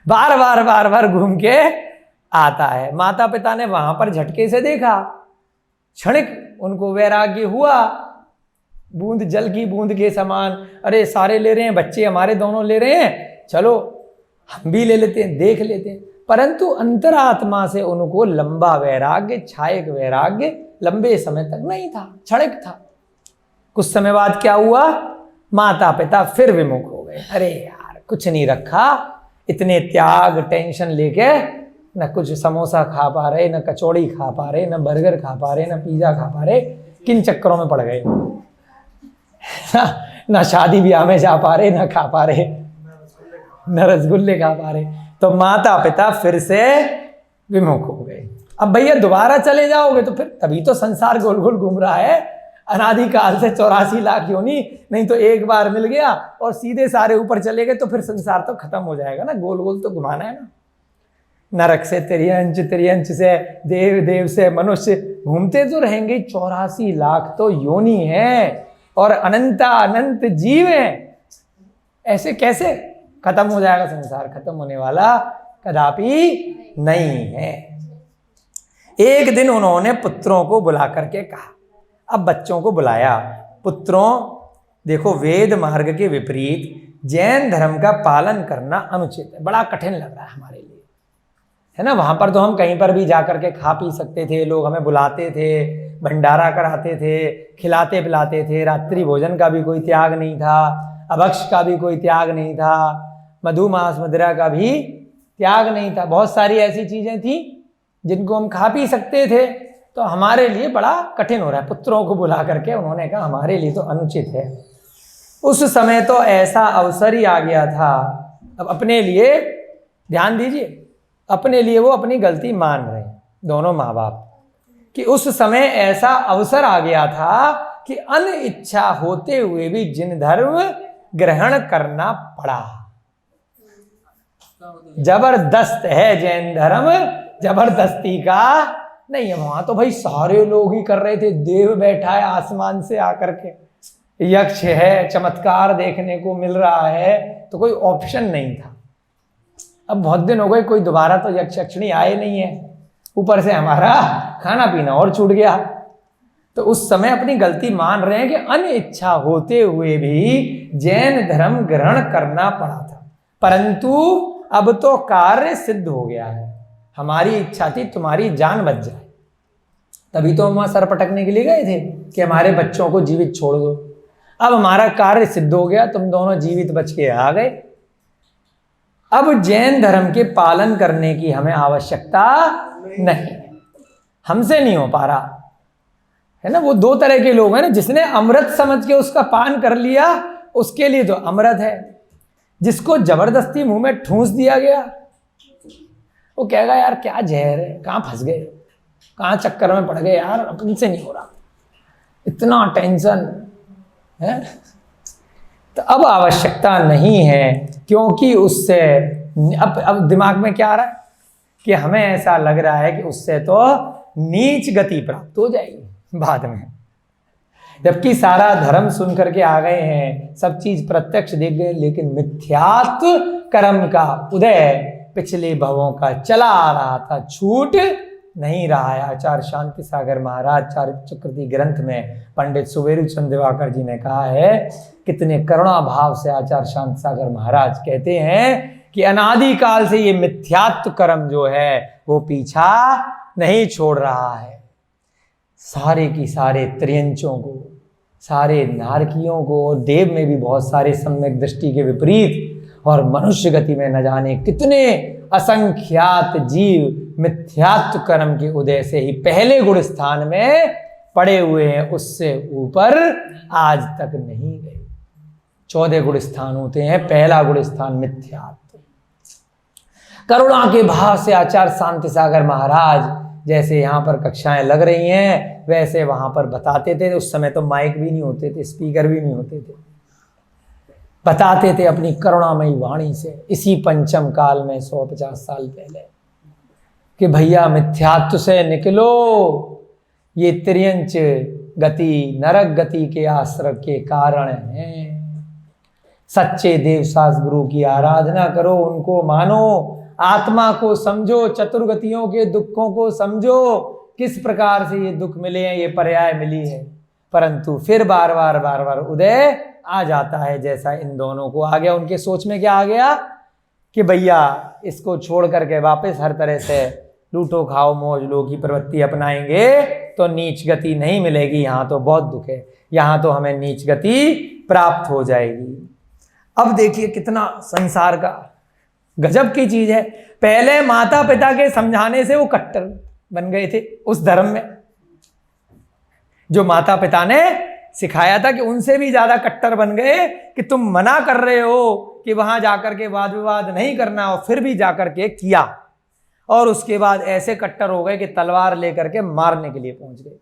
बार बार बार बार घूम के आता है। माता पिता ने वहां पर झटके से देखा, क्षणिक उनको वैराग्य हुआ, बूंद जल की बूंद के समान। अरे सारे ले रहे हैं, बच्चे हमारे दोनों ले रहे हैं, चलो हम भी ले लेते हैं, देख लेते हैं। परंतु अंतरात्मा से उनको लंबा वैराग्य, छायक वैराग्य लंबे समय तक नहीं था, क्षणिक था। कुछ समय बाद क्या हुआ, माता पिता फिर विमुख हो गए। अरे यार कुछ नहीं रखा, इतने त्याग टेंशन लेके न कुछ समोसा खा पा रहे, न कचौड़ी खा पा रहे, न बर्गर खा पा रहे, न पिज्जा खा पा रहे, किन चक्करों में पड़ गए। न शादी ब्याह में जा पा रहे, न खा पा रहे, न रसगुल्ले खा पा रहे। तो माता पिता फिर से विमुख हो गए। अब भैया दोबारा चले जाओगे तो फिर, तभी तो संसार गोल गोल घूम रहा है अनादिकाल से 84 लाख योनि। नहीं तो एक बार मिल गया और सीधे सारे ऊपर चले गए तो फिर संसार तो खत्म हो जाएगा ना, गोल गोल तो घुमाना है ना। नरक से तिर्यंच, तिर्यंच से देव, देव से मनुष्य, घूमते तो रहेंगे। 84 लाख तो योनि है और अनंता अनंत जीव हैं। ऐसे कैसे खत्म हो जाएगा संसार? खत्म होने वाला कदापि नहीं है। एक दिन उन्होंने पुत्रों को बुला करके कहा, अब बच्चों को बुलाया, पुत्रों देखो वेद मार्ग के विपरीत जैन धर्म का पालन करना अनुचित है। बड़ा कठिन लग रहा है हमारे लिए, है ना। वहां पर तो हम कहीं पर भी जा करके खा पी सकते थे, लोग हमें बुलाते थे, भंडारा कराते थे, खिलाते पिलाते थे, रात्रि भोजन का भी कोई त्याग नहीं था, अभक्ष का भी कोई त्याग नहीं था, मधुमांस मदिरा का भी त्याग नहीं था। बहुत सारी ऐसी चीजें थी जिनको हम खा पी सकते थे। तो हमारे लिए बड़ा कठिन हो रहा है। पुत्रों को बुला करके उन्होंने कहा हमारे लिए तो अनुचित है। उस समय तो ऐसा अवसर ही आ गया था। अब अपने लिए ध्यान दीजिए, अपने लिए वो अपनी गलती मान रहे हैं दोनों माँ बाप, कि उस समय ऐसा अवसर आ गया था कि अनिच्छा होते हुए भी जिन धर्म ग्रहण करना पड़ा। जबरदस्त है जैन धर्म, जबरदस्ती का नहीं है। वहां तो भाई सारे लोग ही कर रहे थे, देव बैठा है आसमान से आकर के, यक्ष है, चमत्कार देखने को मिल रहा है, तो कोई ऑप्शन नहीं था। अब बहुत दिन हो गए, कोई दोबारा तो यक्ष यक्षिणी आए नहीं है, ऊपर से हमारा खाना पीना और छूट गया। तो उस समय अपनी गलती मान रहे हैं कि अनिच्छा होते हुए भी जैन धर्म ग्रहण करना पड़ा था, परंतु अब तो कार्य सिद्ध हो गया है। हमारी इच्छा थी तुम्हारी जान बच जाए, तभी तो हम वहां सर पटकने के लिए गए थे कि हमारे बच्चों को जीवित छोड़ दो। अब हमारा कार्य सिद्ध हो गया, तुम दोनों जीवित बच के आ गए। अब जैन धर्म के पालन करने की हमें आवश्यकता नहीं, हमसे नहीं हो पा रहा है ना। वो दो तरह के लोग हैं ना, जिसने अमृत समझ के उसका पान कर लिया उसके लिए तो अमृत है, जिसको जबरदस्ती मुंह में ठूंस दिया गया वो कहेगा यार क्या जहर है, कहाँ फंस गए, कहाँ चक्कर में पड़ गए यार, अपन से नहीं हो रहा, इतना टेंशन है। तो अब आवश्यकता नहीं है, क्योंकि उससे अब दिमाग में क्या आ रहा है कि हमें ऐसा लग रहा है कि उससे तो नीच गति प्राप्त हो जाएगी बाद में। जबकि सारा धर्म सुन करके आ गए हैं, सब चीज प्रत्यक्ष देख गए, लेकिन मिथ्यात्व कर्म का उदय पिछले भवों का चला आ रहा था, छूट नहीं रहा है। आचार्य शांति सागर महाराज चारित्रकृति ग्रंथ में पंडित सुवेरु चंद्र दिवाकर जी ने कहा है, कितने करुणा भाव से आचार्य शांति सागर महाराज कहते हैं कि अनादिकाल से ये मिथ्यात्व कर्म जो है वो पीछा नहीं छोड़ रहा है। सारे की सारे त्रियंचों को, सारे नारकियों को, और देव में भी बहुत सारे सम्यक दृष्टि के विपरीत और मनुष्य गति में न जाने कितने असंख्यात जीव मिथ्यात्व कर्म के उदय से ही पहले गुण स्थान में पड़े हुए हैं, उससे ऊपर आज तक नहीं गए। 14 गुण स्थान होते हैं, पहला गुण स्थान मिथ्यात्व। करुणा के भाव से आचार्य शांति सागर महाराज जैसे यहाँ पर कक्षाएं लग रही हैं वैसे वहां पर बताते थे। उस समय तो माइक भी नहीं होते थे, स्पीकर भी नहीं होते थे, बताते थे अपनी करुणामयी वाणी से इसी पंचम काल में 150 साल पहले कि भैया मिथ्यात्व से निकलो, ये त्रियंच गति नरक गति के आश्रय के कारण है। सच्चे देवसास गुरु की आराधना करो, उनको मानो, आत्मा को समझो, चतुर्गतियों के दुखों को समझो, किस प्रकार से ये दुख मिले हैं, ये पर्याय मिली है। परंतु फिर बार बार उदय आ जाता है, जैसा इन दोनों को आ गया। उनके सोच में क्या आ गया कि भैया इसको छोड़ करके वापस हर तरह से लूटो खाओ मौज लो की प्रवृत्ति अपनाएंगे तो नीच गति नहीं मिलेगी, यहाँ तो बहुत दुख है, यहाँ तो हमें नीच गति प्राप्त हो जाएगी। अब देखिए कितना संसार का गजब की चीज है। पहले माता पिता के समझाने से वो कट्टर बन गए थे उस धर्म में, जो माता पिता ने सिखाया था कि उनसे भी ज्यादा कट्टर बन गए कि तुम मना कर रहे हो कि वहां जाकर के वाद विवाद नहीं करना, और फिर भी जाकर के किया, और उसके बाद ऐसे कट्टर हो गए कि तलवार लेकर के मारने के लिए पहुंच गए।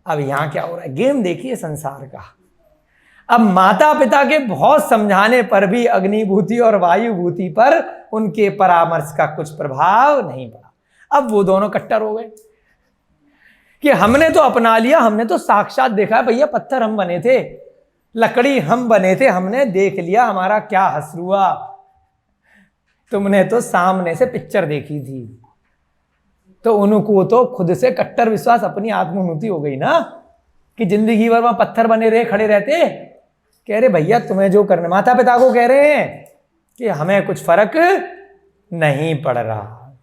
अब यहां क्या हो रहा है, गेम देखिए संसार का। अब माता पिता के बहुत समझाने पर भी अग्निभूति और वायुभूति पर उनके परामर्श का कुछ प्रभाव नहीं पड़ा। अब वो दोनों कट्टर हो गए कि हमने तो अपना लिया, हमने तो साक्षात देखा है भैया, पत्थर हम बने थे, लकड़ी हम बने थे, हमने देख लिया, हमारा क्या हश्र हुआ। तुमने तो सामने से पिक्चर देखी थी, तो उनको तो खुद से कट्टर विश्वास, अपनी आत्मानुभूति हो गई ना, कि जिंदगी भर वहां पत्थर बने रहे, खड़े रहते। कह रहे भैया तुम्हें जो करना, माता पिता को कह रहे हैं कि हमें कुछ फर्क नहीं पड़ रहा।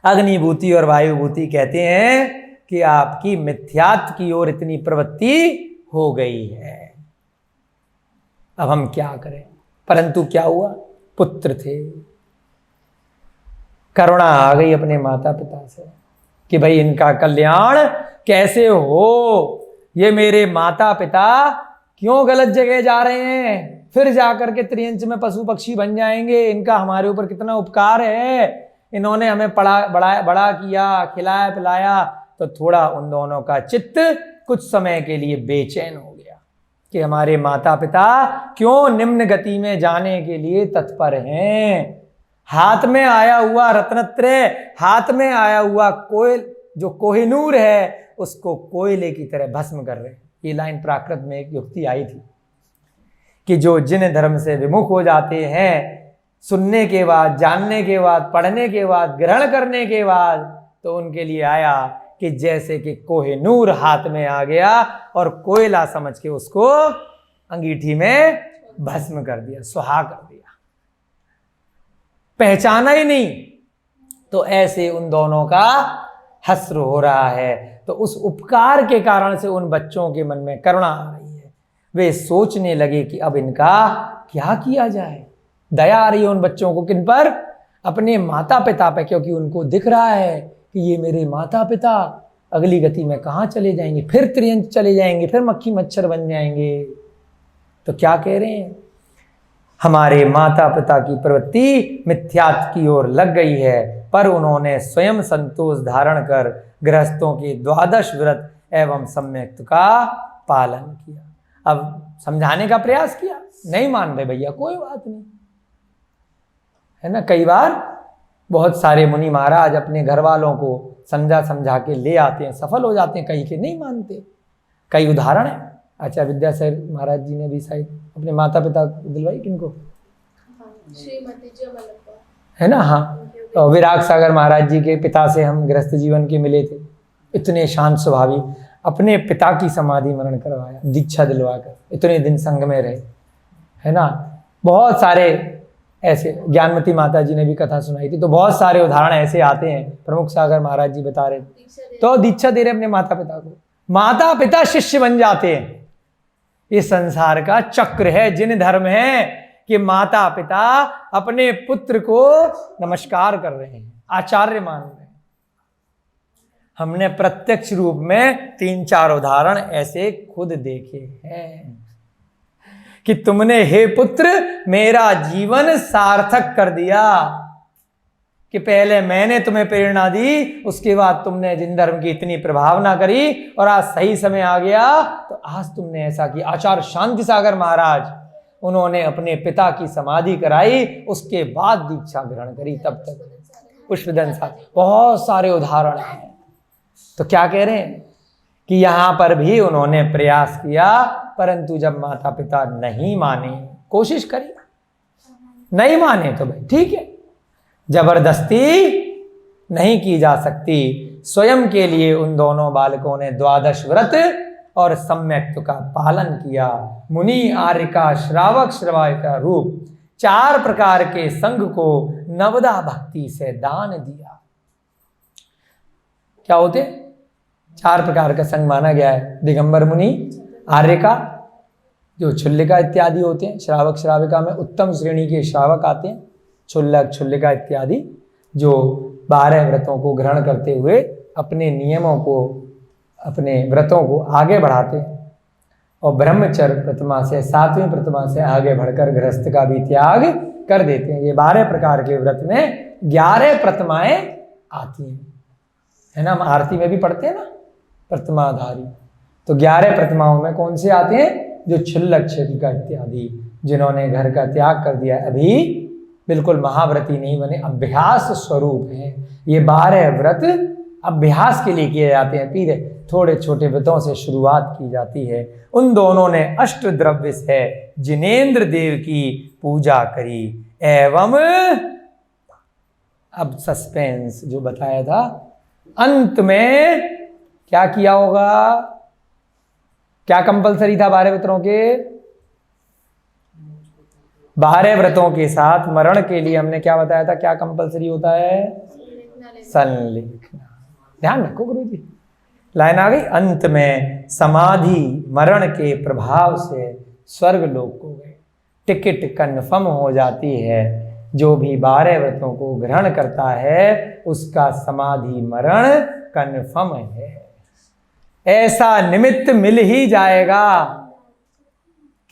अग्निभूति और वायुभूति कहते हैं कि आपकी मिथ्यात्व की ओर इतनी प्रवृत्ति हो गई है, अब हम क्या करें। परंतु क्या हुआ, पुत्र थे, करुणा आ गई अपने माता पिता से कि भाई इनका कल्याण कैसे हो, ये मेरे माता पिता क्यों गलत जगह जा रहे हैं, फिर जाकर के त्रियंच में पशु पक्षी बन जाएंगे, इनका हमारे ऊपर कितना उपकार है, इन्होंने हमें बड़ा किया, खिलाया पिलाया। तो थोड़ा उन दोनों का चित्त कुछ समय के लिए बेचैन हो गया कि हमारे माता पिता क्यों निम्न गति में जाने के लिए तत्पर हैं। हाथ में आया हुआ रत्नत्रय, हाथ में आया हुआ कोयल, जो कोहिनूर है, उसको कोयले की तरह भस्म कर रहे हैं। ये लाइन प्राकृत में एक युक्ति आई थी कि जो जिन धर्म से विमुख हो जाते हैं, सुनने के बाद, जानने के बाद, पढ़ने के बाद, ग्रहण करने के बाद, तो उनके लिए आया कि जैसे कि कोहिनूर हाथ में आ गया और कोयला समझ के उसको अंगीठी में भस्म कर दिया, सुहा कर दिया, पहचाना ही नहीं। तो ऐसे उन दोनों का हस्र हो रहा है। तो उस उपकार के कारण से उन बच्चों के मन में करुणा आ रही है, वे सोचने लगे कि अब इनका क्या किया जाए। दया आ रही है उन बच्चों को, किन पर, अपने माता पिता पे, क्योंकि उनको दिख रहा है कि ये मेरे माता पिता अगली गति में कहाँ चले जाएंगे, फिर त्रियंच चले जाएंगे, फिर मक्खी मच्छर बन जाएंगे। तो क्या कह रहे हैं, हमारे माता पिता की प्रवृत्ति मिथ्यात्व की ओर लग गई है, पर उन्होंने स्वयं संतोष धारण कर गृहस्थों के 12 व्रत एवं सम्यक्त का पालन किया। अब समझाने का प्रयास किया, नहीं मान रहे भैया, कोई बात नहीं, है ना। कई बार बहुत सारे मुनि महाराज अपने घर वालों को समझा के ले आते हैं, सफल हो जाते हैं, कई के नहीं मानते। कई उदाहरण है, आचार्य विद्यासागर महाराज जी ने भी शायद अपने माता पिता दिलवाई, किनको, श्रीमती जी अमलप्पा, है ना, हाँ। तो विराग सागर महाराज जी के पिता से हम गृहस्थ जीवन के मिले थे, इतने शांत स्वभावी, अपने पिता की समाधि मरण करवाया, दीक्षा दिलवाकर, इतने दिन संग में रहे, है ना। बहुत सारे ऐसे, ज्ञानमती माता जी ने भी कथा सुनाई थी। तो बहुत सारे उदाहरण ऐसे आते हैं, प्रमुख सागर महाराज जी बता रहे थे। तो दीक्षा दे रहे अपने माता पिता को, माता पिता शिष्य बन जाते हैं। ये संसार का चक्र है, जिन धर्म है कि माता पिता अपने पुत्र को नमस्कार कर रहे हैं, आचार्य मान रहे हैं। हमने प्रत्यक्ष रूप में 3-4 उदाहरण ऐसे खुद देखे हैं कि तुमने हे पुत्र मेरा जीवन सार्थक कर दिया, कि पहले मैंने तुम्हें प्रेरणा दी, उसके बाद तुमने जिन धर्म की इतनी प्रभावना करी, और आज सही समय आ गया तो आज तुमने ऐसा किया। आचार्य शांति सागर महाराज, उन्होंने अपने पिता की समाधि कराई, उसके बाद दीक्षा ग्रहण करी, तब तक पुष्पदन साहब, बहुत सारे उदाहरण हैं। तो क्या कह रहे हैं कि यहां पर भी उन्होंने प्रयास किया, परंतु जब माता पिता नहीं माने, कोशिश करी, नहीं माने तो भाई ठीक है, जबरदस्ती नहीं की जा सकती। स्वयं के लिए उन दोनों बालकों ने 12 व्रत और सम्यक्त का पालन किया। मुनि आर्य का श्रावक श्रवाय का रूप 4 प्रकार के संघ को नवदा भक्ति से दान दिया। क्या होते, 4 प्रकार का संग माना गया है। दिगंबर मुनि, आर्यका, जो क्षुल्लिका इत्यादि होते हैं, श्रावक श्राविका में उत्तम श्रेणी के श्रावक आते हैं, क्षुल्लक क्षुल्लिका इत्यादि, जो 12 व्रतों को ग्रहण करते हुए अपने नियमों को, अपने व्रतों को आगे बढ़ाते हैं, और ब्रह्मचर्य प्रतिमा से, 7वीं प्रतिमा से आगे बढ़कर गृहस्थ का भी त्याग कर देते हैं। ये 12 प्रकार के व्रत में 11 प्रतिमाएं आती हैं, है ना। हम आरती में भी पढ़ते हैं ना प्रतिमाधारी, तो 11 प्रतिमाओं में कौन से आते हैं? जो क्षुल्लक क्षुल्लिका इत्यादि, जिन्होंने घर का त्याग कर दिया, अभी बिल्कुल महाव्रती नहीं बने, अभ्यास स्वरूप हैं। ये 12 व्रत अभ्यास के लिए किए जाते हैं। फिर थोड़े छोटे व्रतों से शुरुआत की जाती है। उन दोनों ने अष्ट द्रव्य से जिनेंद्र देव की पूजा करी, एवं अब सस्पेंस जो बताया था, अंत में क्या किया होगा? क्या कंपलसरी था 12 व्रतों के? 12 व्रतों के साथ मरण के लिए हमने क्या बताया था, क्या कंपलसरी होता है? संलेखना। ध्यान रखो गुरुजी, लाइन आ गई। अंत में समाधि मरण के प्रभाव से स्वर्ग लोक को गए, टिकट कन्फर्म हो जाती है। जो भी 12 व्रतों को ग्रहण करता है उसका समाधि मरण कन्फर्म है। ऐसा निमित्त मिल ही जाएगा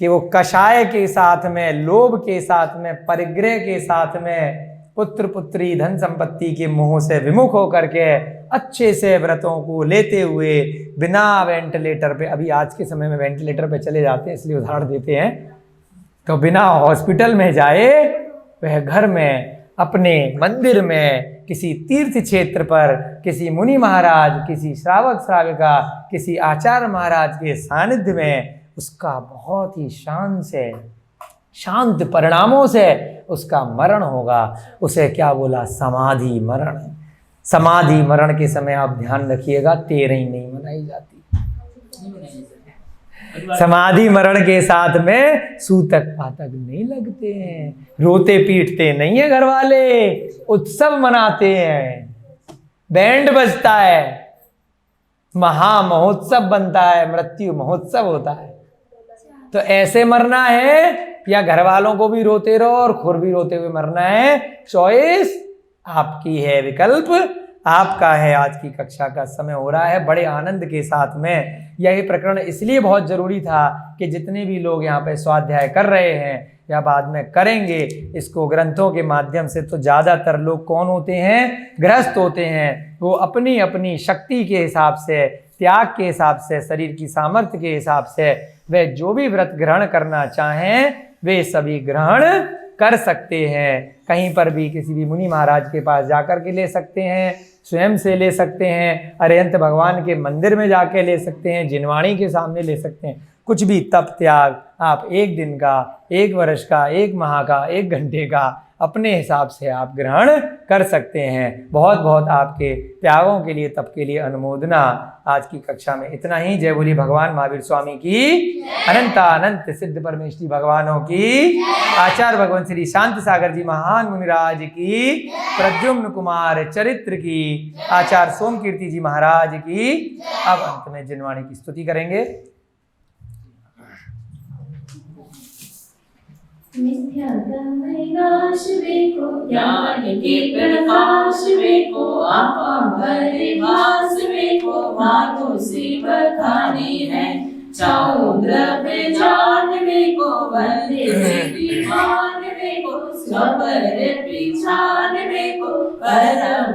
कि वो कषाय के साथ में, लोभ के साथ में, परिग्रह के साथ में, पुत्र पुत्री धन संपत्ति के मोह से विमुख होकर के अच्छे से व्रतों को लेते हुए, बिना वेंटिलेटर पे, अभी आज के समय में वेंटिलेटर पे चले जाते हैं इसलिए उदाहरण देते हैं, तो बिना हॉस्पिटल में जाए वह घर में, अपने मंदिर में, किसी तीर्थ क्षेत्र पर, किसी मुनि महाराज, किसी श्रावक श्राविका, किसी आचार्य महाराज के सानिध्य में उसका बहुत ही शान से, शांत परिणामों से उसका मरण होगा। उसे क्या बोला? समाधि मरण। समाधि मरण के समय आप ध्यान रखिएगा, तेरही नहीं मनाई जाती। समाधि मरण के साथ में सूतक पातक नहीं लगते हैं, रोते पीटते नहीं है घर वाले, उत्सव मनाते हैं, बैंड बजता है, महा महोत्सव बनता है, मृत्यु महोत्सव होता है। तो ऐसे मरना है या घर वालों को भी रोते रहो और खुद भी रोते हुए मरना है, चॉइस आपकी है, विकल्प आपका है। आज की कक्षा का समय हो रहा है बड़े आनंद के साथ में। यह प्रकरण इसलिए बहुत जरूरी था कि जितने भी लोग यहाँ पे स्वाध्याय कर रहे हैं या बाद में करेंगे इसको ग्रंथों के माध्यम से, तो ज़्यादातर लोग कौन होते हैं? गृहस्थ होते हैं। वो अपनी अपनी शक्ति के हिसाब से, त्याग के हिसाब से, शरीर की सामर्थ्य के हिसाब से वे जो भी व्रत ग्रहण करना चाहें वे सभी ग्रहण कर सकते हैं। कहीं पर भी किसी भी मुनि महाराज के पास जाकर के ले सकते हैं, स्वयं से ले सकते हैं, अरिहंत भगवान के मंदिर में जाके ले सकते हैं, जिनवाणी के सामने ले सकते हैं। कुछ भी तप त्याग आप 1 दिन का, 1 वर्ष का, 1 माह का, 1 घंटे का अपने हिसाब से आप ग्रहण कर सकते हैं। बहुत बहुत आपके त्यागों के लिए, तप के लिए अनुमोदना। आज की कक्षा में इतना ही। जय बोली भगवान महावीर स्वामी की, अनंत सिद्ध परमेश्वरी भगवानों की, आचार्य भगवान श्री शांत सागर जी महान मुनिराज की, प्रद्युम्न कुमार चरित्र की, आचार्य सोम कीर्ति जी महाराज की। अब अंत में जिनवाणी की स्तुति करेंगे। विनाश वेको ज्ञान के प्रकाश वेको, आपा परिभास वेको, मानो से बखाने हैं। चाओ द्रव्य जान वेको, वंदे दीवान वेको, स्वपर पिछान वेको, परम